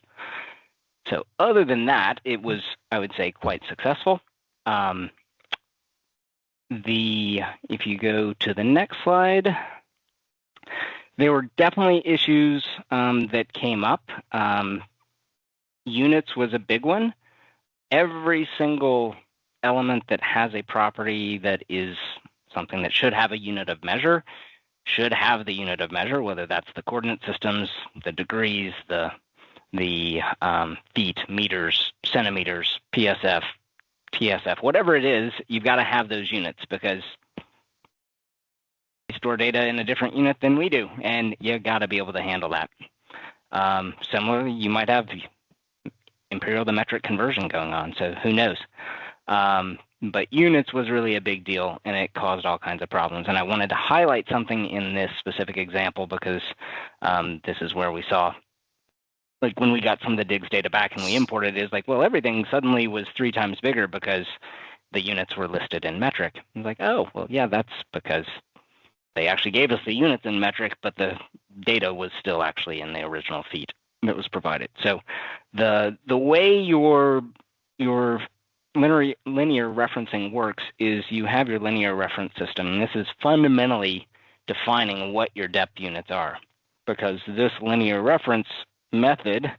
So other than that, it was, I would say, quite successful. If you go to the next slide, there were definitely issues that came up. Units was a big one. Every single element that has a property that is something that should have a unit of measure should have the unit of measure, whether that's the coordinate systems, the degrees, the feet, meters, centimeters, PSF, TSF, whatever it is, you've got to have those units because they store data in a different unit than we do, and you got to be able to handle that. Similarly, you might have imperial to metric conversion going on, so who knows? But units was really a big deal, and it caused all kinds of problems. And I wanted to highlight something in this specific example because this is where we saw, like when we got some of the DIGGS data back and we imported it, it's like, well, everything suddenly was 3 times bigger because the units were listed in metric. It's like, oh, well, yeah, that's because they actually gave us the units in metric, but the data was still actually in the original feet that was provided. So the way your linear referencing works is you have your linear reference system, and this is fundamentally defining what your depth units are, because this linear reference method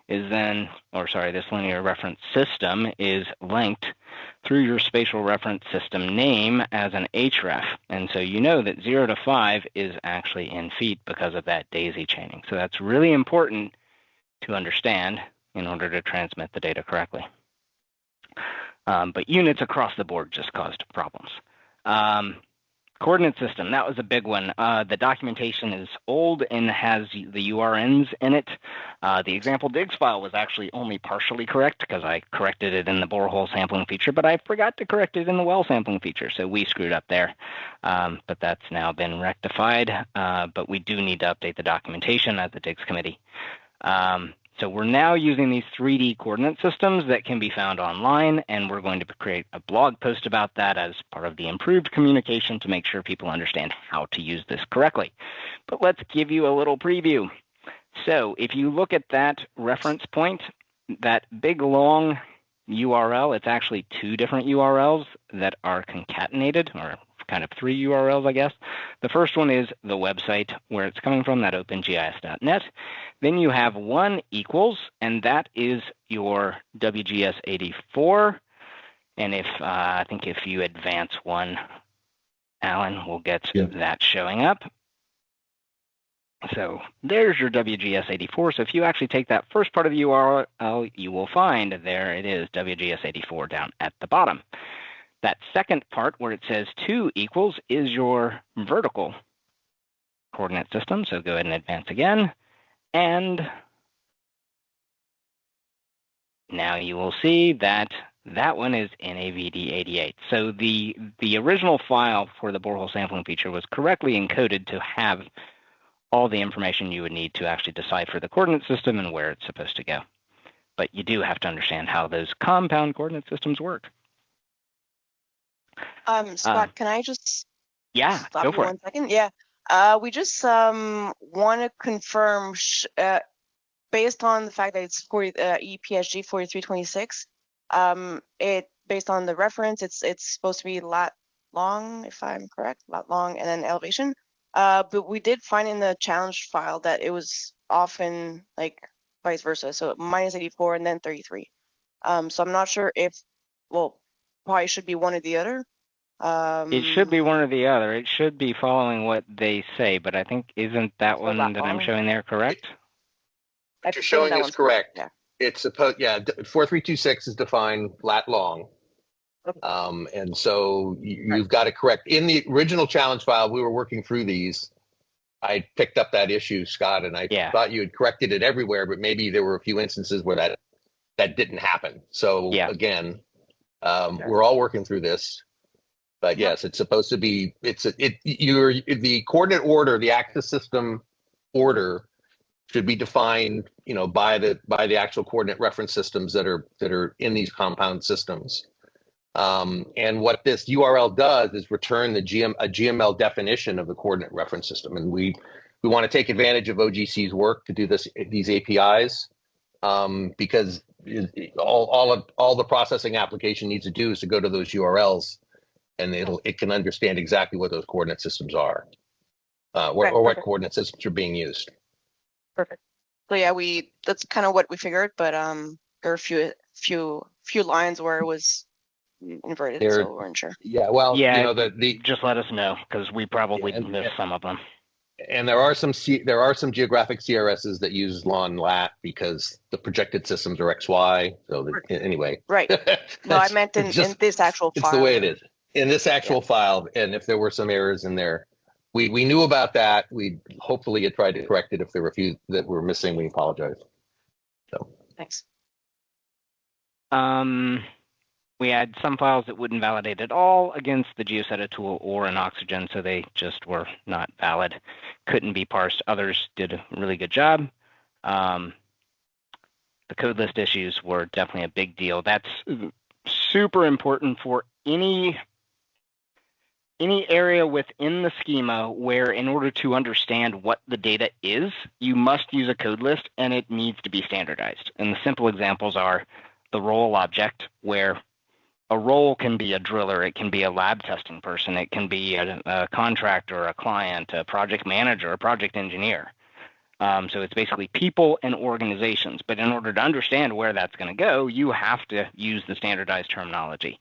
is then, this linear reference system is linked through your spatial reference system name as an href. And so you know that 0 to 5 is actually in feet because of that daisy chaining. So that's really important to understand in order to transmit the data correctly. But units across the board just caused problems. Coordinate system, that was a big one. The documentation is old and has the URNs in it. The example DIGGS file was actually only partially correct because I corrected it in the borehole sampling feature, but I forgot to correct it in the well sampling feature, so we screwed up there. But that's now been rectified, but we do need to update the documentation at the DIGGS committee. So we're now using these 3D coordinate systems that can be found online, and we're going to create a blog post about that as part of the improved communication to make sure people understand how to use this correctly. But let's give you a little preview. So if you look at that reference point, that big long URL, it's actually 2 different URLs that are concatenated, or kind of 3 URLs, I guess. The first one is the website where it's coming from, that opengis.net. Then you have one equals, and that is your WGS84. And if I think if you advance one, Alan, we'll get that showing up. So there's your WGS84. So if you actually take that first part of the URL, you will find there it is, WGS84 down at the bottom. That second part where it says 2 equals is your vertical coordinate system. So go ahead and advance again. And now you will see that that one is NAVD88. So the original file for the borehole sampling feature was correctly encoded to have all the information you would need to actually decipher the coordinate system and where it's supposed to go. But you do have to understand how those compound coordinate systems work. Scott, can I just stop go for you 1 second? Yeah, we just want to confirm, based on the fact that it's EPSG 4326, based on the reference, it's supposed to be lat long, if I'm correct, lat long, and then elevation. But we did find in the challenge file that it was often like vice versa, so -84 and then 33. So I'm not sure if, well, probably should be one or the other. It should be one or the other. It should be following what they say, but I think isn't that one that I'm showing there correct? What you're showing is correct. Yeah. It's supposed, 4326 is defined lat long. Okay. And so you've got it correct. In the original challenge file, we were working through these. I picked up that issue, Scott, and I thought you had corrected it everywhere, but maybe there were a few instances where that didn't happen. So again, we're all working through this. But yes, it's supposed to be. The coordinate order, the axis system order, should be defined, by the actual coordinate reference systems that are in these compound systems. And what this URL does is return a GML definition of the coordinate reference system. And we want to take advantage of OGC's work to do these APIs, because all the processing application needs to do is to go to those URLs. And it can understand exactly what those coordinate systems are, or what coordinate systems are being used. Perfect. So yeah, that's kind of what we figured, but there are a few lines where it was inverted, so we weren't sure. Yeah, well, just let us know because we probably missed some of them. And there are some geographic CRSs that use LON lat because the projected systems are XY. So anyway, right. No, I meant in this actual file. It's the way it is. In this actual file, and if there were some errors in there, we knew about that. We hopefully had tried to correct it. If there were a few that were missing, we apologize. So Thanks. We had some files that wouldn't validate at all against the GeoCeta tool or in Oxygen, so they just were not valid, couldn't be parsed. Others did a really good job. The code list issues were definitely a big deal. That's super important for any area within the schema where, in order to understand what the data is, you must use a code list and it needs to be standardized. And the simple examples are the role object, where a role can be a driller, it can be a lab testing person, it can be a contractor, a client, a project manager, a project engineer. So it's basically people and organizations. But in order to understand where that's going to go, you have to use the standardized terminology.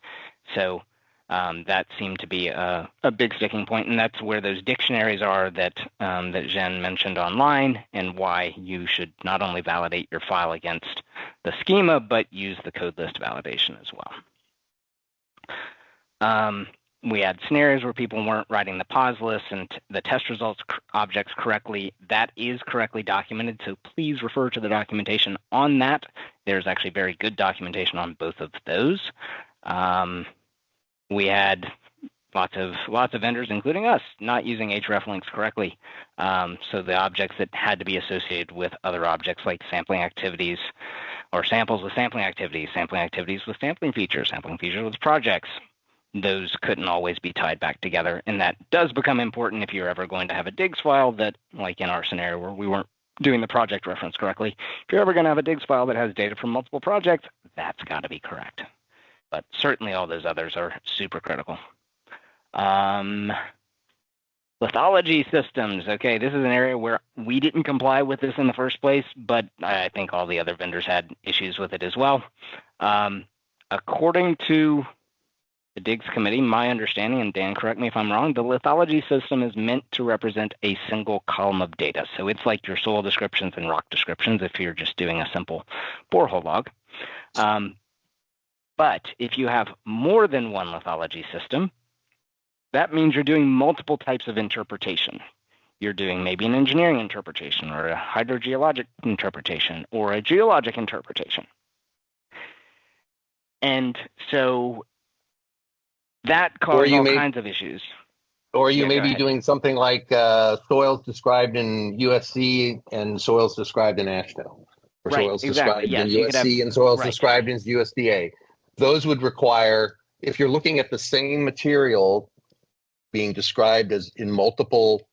So that seemed to be a big sticking point, and that's where those dictionaries are that Jen mentioned online, and why you should not only validate your file against the schema, but use the code list validation as well. We had scenarios where people weren't writing the pause lists and the test results objects correctly. That is correctly documented, so please refer to the documentation on that. There's actually very good documentation on both of those. We had lots of vendors, including us, not using href links correctly. So the objects that had to be associated with other objects, like sampling activities, or samples with sampling activities with sampling features with projects, those couldn't always be tied back together. And that does become important if you're ever going to have a DIGGS file that, like in our scenario where we weren't doing the project reference correctly, if you're ever going to have a DIGGS file that has data from multiple projects, that's got to be correct. But certainly all those others are super critical. Lithology systems. Okay, this is an area where we didn't comply with this in the first place, but I think all the other vendors had issues with it as well. According to the DIGGS committee, my understanding, and Dan, correct me if I'm wrong, the lithology system is meant to represent a single column of data. So it's like your soil descriptions and rock descriptions if you're just doing a simple borehole log. But if you have more than one lithology system, that means you're doing multiple types of interpretation. You're doing maybe an engineering interpretation, or a hydrogeologic interpretation, or a geologic interpretation. And so that causes all kinds of issues. Or you may be doing something like soils described in USC and soils described in AASHTO. Or soils described in USC and soils described in USDA. Those would require, if you're looking at the same material being described as in multiple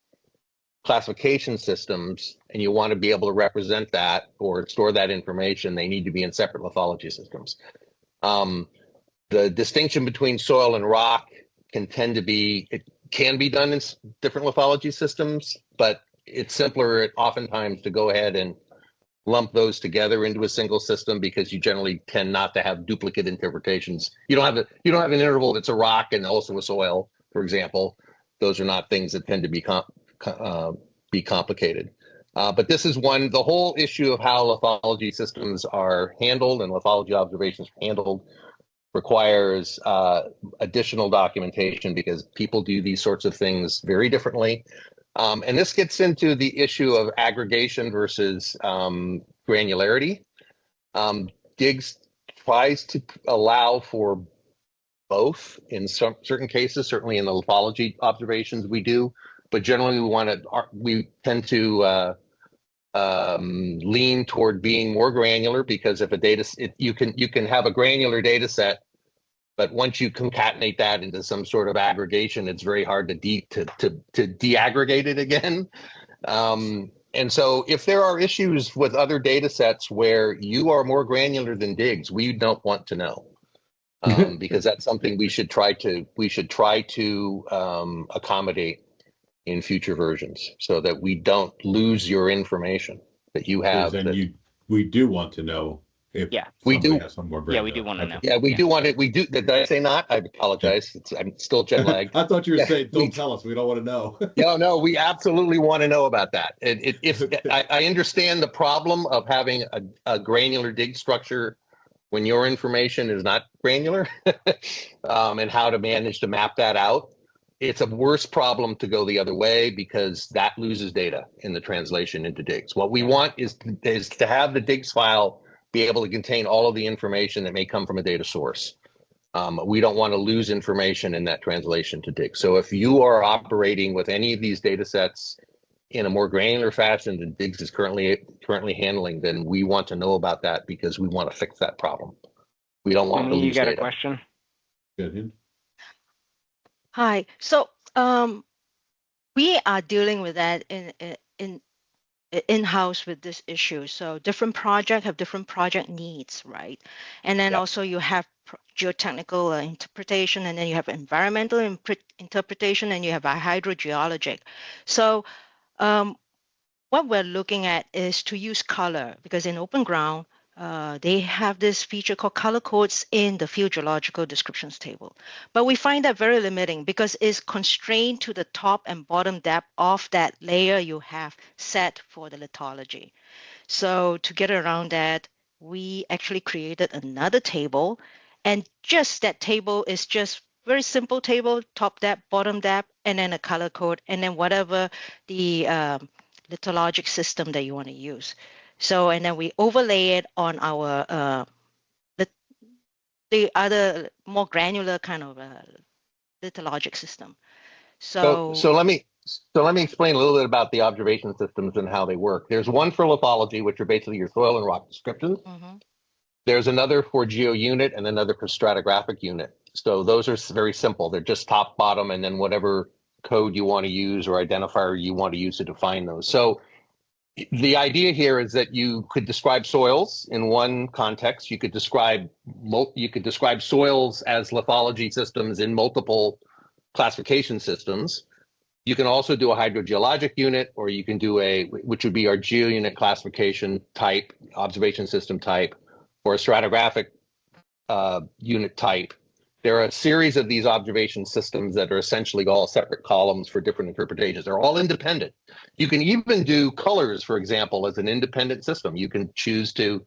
classification systems, and you want to be able to represent that or store that information, they need to be in separate lithology systems. The distinction between soil and rock can tend to be, it can be done in different lithology systems, but it's simpler oftentimes to go ahead and lump those together into a single system, because you generally tend not to have duplicate interpretations. You don't have an interval that's a rock and also a soil, for example. Those are not things that tend to be complicated. But this is one, the whole issue of how lithology systems are handled and lithology observations are handled requires additional documentation, because people do these sorts of things very differently. And this gets into the issue of aggregation versus granularity. DIGGS tries to allow for both in some certain cases, certainly in the lithology observations we do, but generally we tend to lean toward being more granular, because if you can have a granular data set, but once you concatenate that into some sort of aggregation, it's very hard to deaggregate it again. And so if there are issues with other data sets where you are more granular than DIGGS, we don't want to know, because that's something we should try to accommodate in future versions, so that we don't lose your information that you have. We do want to know if we do. Has some more Yeah, we do want to know. Yeah, we do want it. We do. Did I say not? I apologize. I'm still jet lagged. I thought you were saying, don't tell us. We don't want to know. No, we absolutely want to know about that. I understand the problem of having a granular DIGGS structure when your information is not granular, and how to manage to map that out. it's a worse problem to go the other way because that loses data in the translation into DIGGS. What we want is to have the DIGGS file be able to contain all of the information that may come from a data source. We don't want to lose information in that translation to DIGGS. So if you are operating with any of these data sets in a more granular fashion than DIGGS is currently handling, then we want to know about that because we want to fix that problem. We don't want to lose You got data. a question? Good. Hi. So we are dealing with that in-house with this issue. So different projects have different project needs, right? And then also you have geotechnical interpretation, and then you have environmental interpretation, and you have a hydrogeologic. So what we're looking at is to use color, because in open ground, they have this feature called color codes in the field geological descriptions table. But we find that very limiting because it's constrained to the top and bottom depth of that layer you have set for the lithology. So to get around that, we actually created another table, and just that table is just very simple table, top depth, bottom depth, and then a color code, and then whatever the lithologic system that you want to use. So, and then we overlay it on our the other more granular kind of lithologic system. So let me explain a little bit about the observation systems and how they work. There's one for lithology, which are basically your soil and rock descriptions. There's another for GeoUnit and another for stratigraphic unit. So those are very simple. They're just top, bottom, and then whatever code you want to use or identifier you want to use to define those. So the idea here is that you could describe soils in one context. You could describe soils as lithology systems in multiple classification systems. You can also do a hydrogeologic unit, or you can do which would be our GeoUnit classification type, observation system type, or a stratigraphic unit type. There are a series of these observation systems that are essentially all separate columns for different interpretations. They're all independent. You can even do colors, for example, as an independent system. You can choose to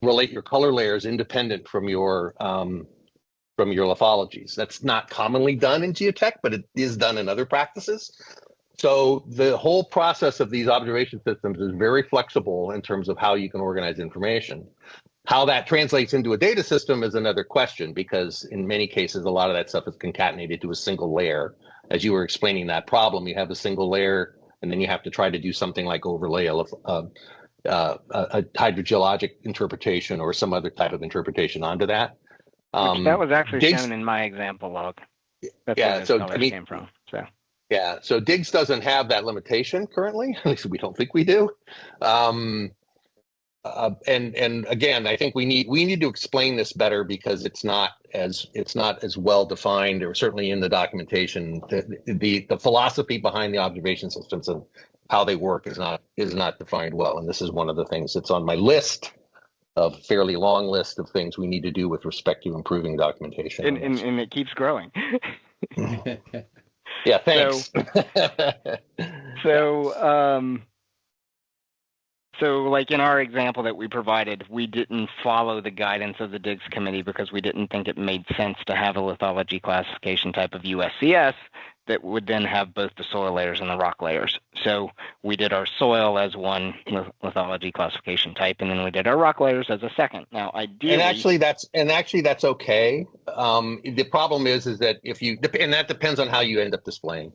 relate your color layers independent from your lithologies. That's not commonly done in geotech, but it is done in other practices. So the whole process of these observation systems is very flexible in terms of how you can organize information. How that translates into a data system is another question, because in many cases, a lot of that stuff is concatenated to a single layer. As you were explaining that problem, you have a single layer, and then you have to try to do something like overlay a hydrogeologic interpretation or some other type of interpretation onto that. That was actually shown in my example log. That's where those colors came from. So DIGGS doesn't have that limitation currently. At least we don't think we do. And again, I think we need to explain this better because it's not as well defined, or certainly in the documentation. The philosophy behind the observation systems and how they work is not defined well. And this is one of the things that's on my list of fairly long list of things we need to do with respect to improving documentation. And it keeps growing. Yeah, thanks. So like in our example that we provided, we didn't follow the guidance of the DIGGS committee because we didn't think it made sense to have a lithology classification type of USCS that would then have both the soil layers and the rock layers. So we did our soil as one lithology classification type, and then we did our rock layers as a second. Now, ideally, and actually that's okay. The problem is that and that depends on how you end up displaying.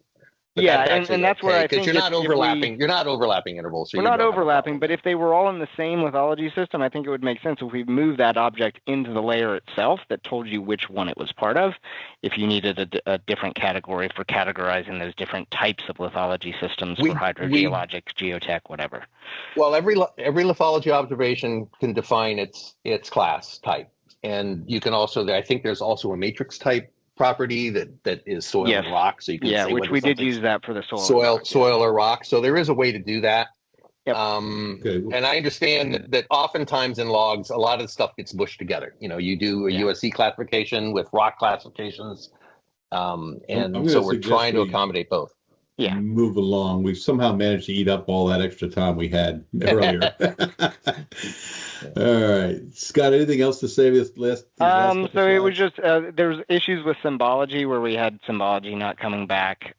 But and that's where I think you're not overlapping. You're not overlapping intervals. So we're not overlapping, but if they were all in the same lithology system, I think it would make sense if we moved that object into the layer itself that told you which one it was part of. If you needed a different category for categorizing those different types of lithology systems for hydrogeologic, geotech, whatever. Well, every lithology observation can define its class type, and you can also. I think there's also a matrix type property that is soil and rock, so you can say which we did use that for the soil or rock. So there is a way to do that. Yep. And I understand that oftentimes in logs, a lot of the stuff gets mushed together. You do a USC classification with rock classifications, and so we're trying to accommodate both. move along. We've somehow managed to eat up all that extra time we had earlier. All right, Scott, anything else to say this list? So it was just there's issues with symbology where we had symbology not coming back.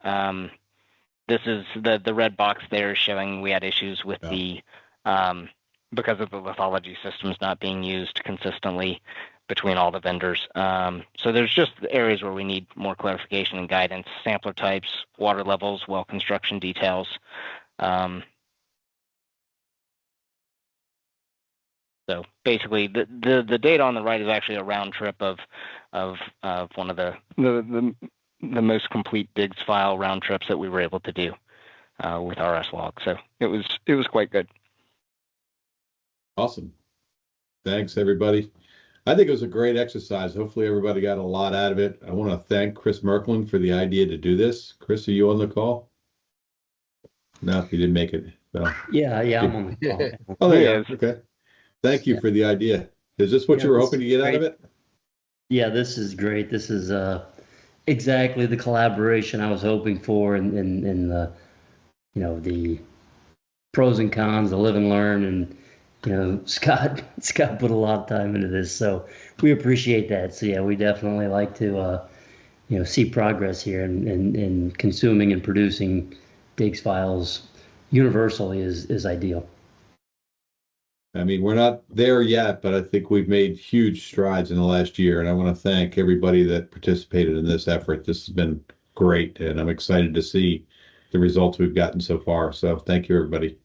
This is the red box there showing we had issues with the because of the lithology systems not being used consistently between all the vendors. So there's just areas where we need more clarification and guidance: sampler types, water levels, well construction details. So basically, the data on the right is actually a round trip of one of the most complete DIGGS file round trips that we were able to do with RS log. So it was quite good. Awesome. Thanks, everybody. I think it was a great exercise. Hopefully, everybody got a lot out of it. I want to thank Chris Merklin for the idea to do this. Chris, are you on the call? No, if you didn't make it. No. Yeah, I'm on the call. Oh, there you are. Okay. Thank you for the idea. Is this what you were hoping to get out of it? Yeah, this is great. This is exactly the collaboration I was hoping for, and the the pros and cons, the live and learn, and Scott put a lot of time into this, so we appreciate that. So yeah, we definitely like to see progress here, and consuming and producing DIGGS files universally is ideal. I mean, we're not there yet, but I think we've made huge strides in the last year, and I want to thank everybody that participated in this effort. This has been great, and I'm excited to see the results we've gotten so far. So thank you, everybody.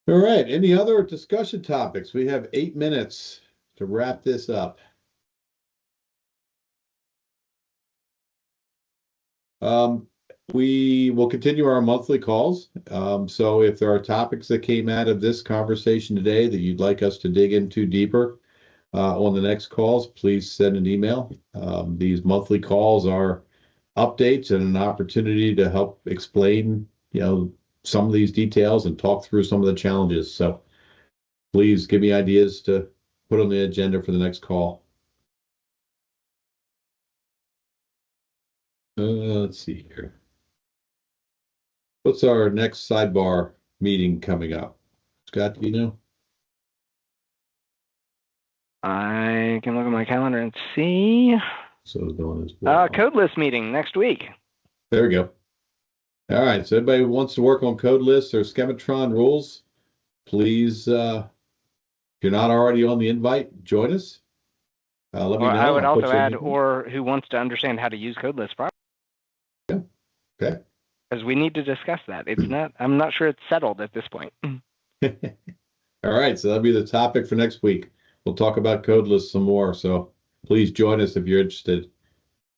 All right, any other discussion topics? We have 8 minutes to wrap this up. We will continue our monthly calls. So if there are topics that came out of this conversation today that you'd like us to dig into deeper on the next calls, please send an email. These monthly calls are updates and an opportunity to help explain, some of these details and talk through some of the challenges. So please give me ideas to put on the agenda for the next call. Let's see here. What's our next sidebar meeting coming up? Scott, do you know? I can look at my calendar and see. So going as well. Code list meeting next week. There we go. All right. So everybody who wants to work on code lists or schematron rules, please, if you're not already on the invite, join us. Let me know. I would also add, or who wants to understand how to use code lists properly. Yeah. Okay. Because we need to discuss that. I'm not sure it's settled at this point. All right, so that'll be the topic for next week. We'll talk about code lists some more, so please join us if you're interested.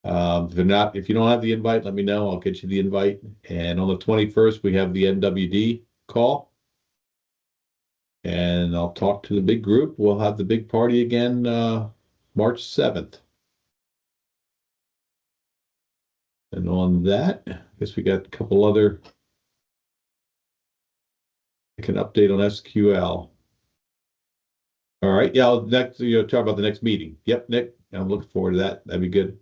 If you don't have the invite, let me know. I'll get you the invite. And on the 21st, we have the MWD call. And I'll talk to the big group. We'll have the big party again March 7th. And on that, I guess we got a couple other. I can update on SQL. All right. Yeah, next talk about the next meeting. Yep, Nick. I'm looking forward to that. That'd be good.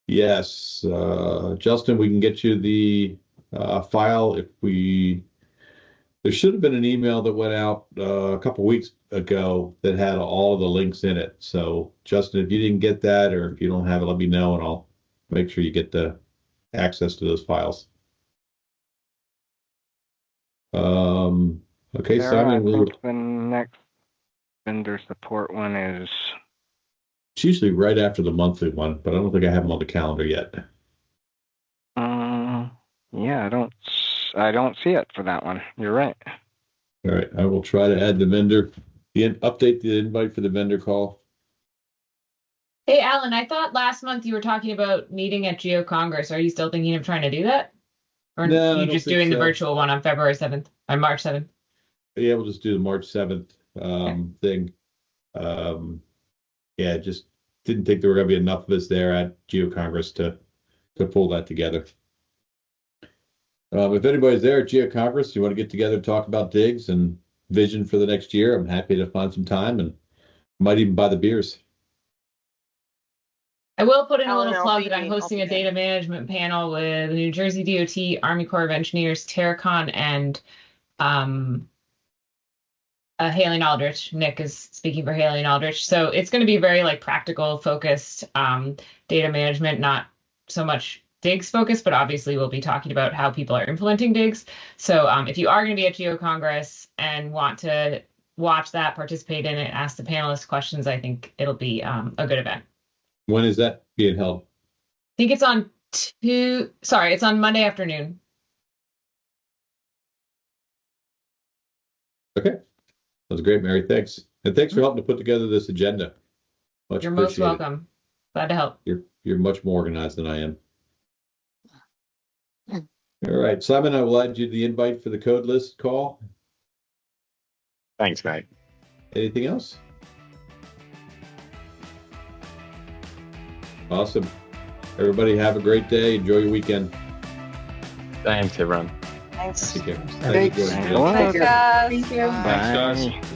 Yes, Justin, we can get you the file if we. There should have been an email that went out a couple weeks ago that had all of the links in it. So, Justin, if you didn't get that or if you don't have it, let me know and I'll make sure you get the access to those files. Okay, Sarah, Simon. I think the next vendor support one is. It's usually right after the monthly one, but I don't think I have them on the calendar yet. Yeah, I don't see it for that one. You're right. All right, I will try to add the vendor, update the invite for the vendor call. Hey, Alan, I thought last month you were talking about meeting at Geo-Congress. Are you still thinking of trying to do that? Or no, are you just doing the virtual one on February 7th, on March 7th? Yeah, we'll just do the March 7th thing. Yeah, just didn't think there were going to be enough of us there at Geo-Congress to pull that together. If anybody's there at Geo-Congress, you want to get together and talk about DIGGS and vision for the next year, I'm happy to find some time and might even buy the beers. I will put in a Alan, little I'll plug be- that I'm hosting a I'll be data management panel with the New Jersey DOT, Army Corps of Engineers, Terracon, and Haley and Aldrich. Nick is speaking for Haley and Aldrich. So it's going to be very like practical focused data management, not so much DIGGS focused, but obviously we'll be talking about how people are implementing DIGGS. So if you are going to be at Geo-Congress and want to watch that, participate in it, ask the panelists questions, I think it'll be a good event. When is that being held? I think it's on it's on Monday afternoon. Okay. That was great, Mary. Thanks. And thanks for helping to put together this agenda. Much You're most appreciated. welcome. Glad to help. You're much more organized than I am. All right, Simon, I will add you to the invite for the code list call. Thanks, mate. Anything else? Awesome. Everybody have a great day. Enjoy your weekend. Thanks, everyone. Thanks. Take care. Thanks. Thanks. Thanks, guys. Thank you. Thanks, guys.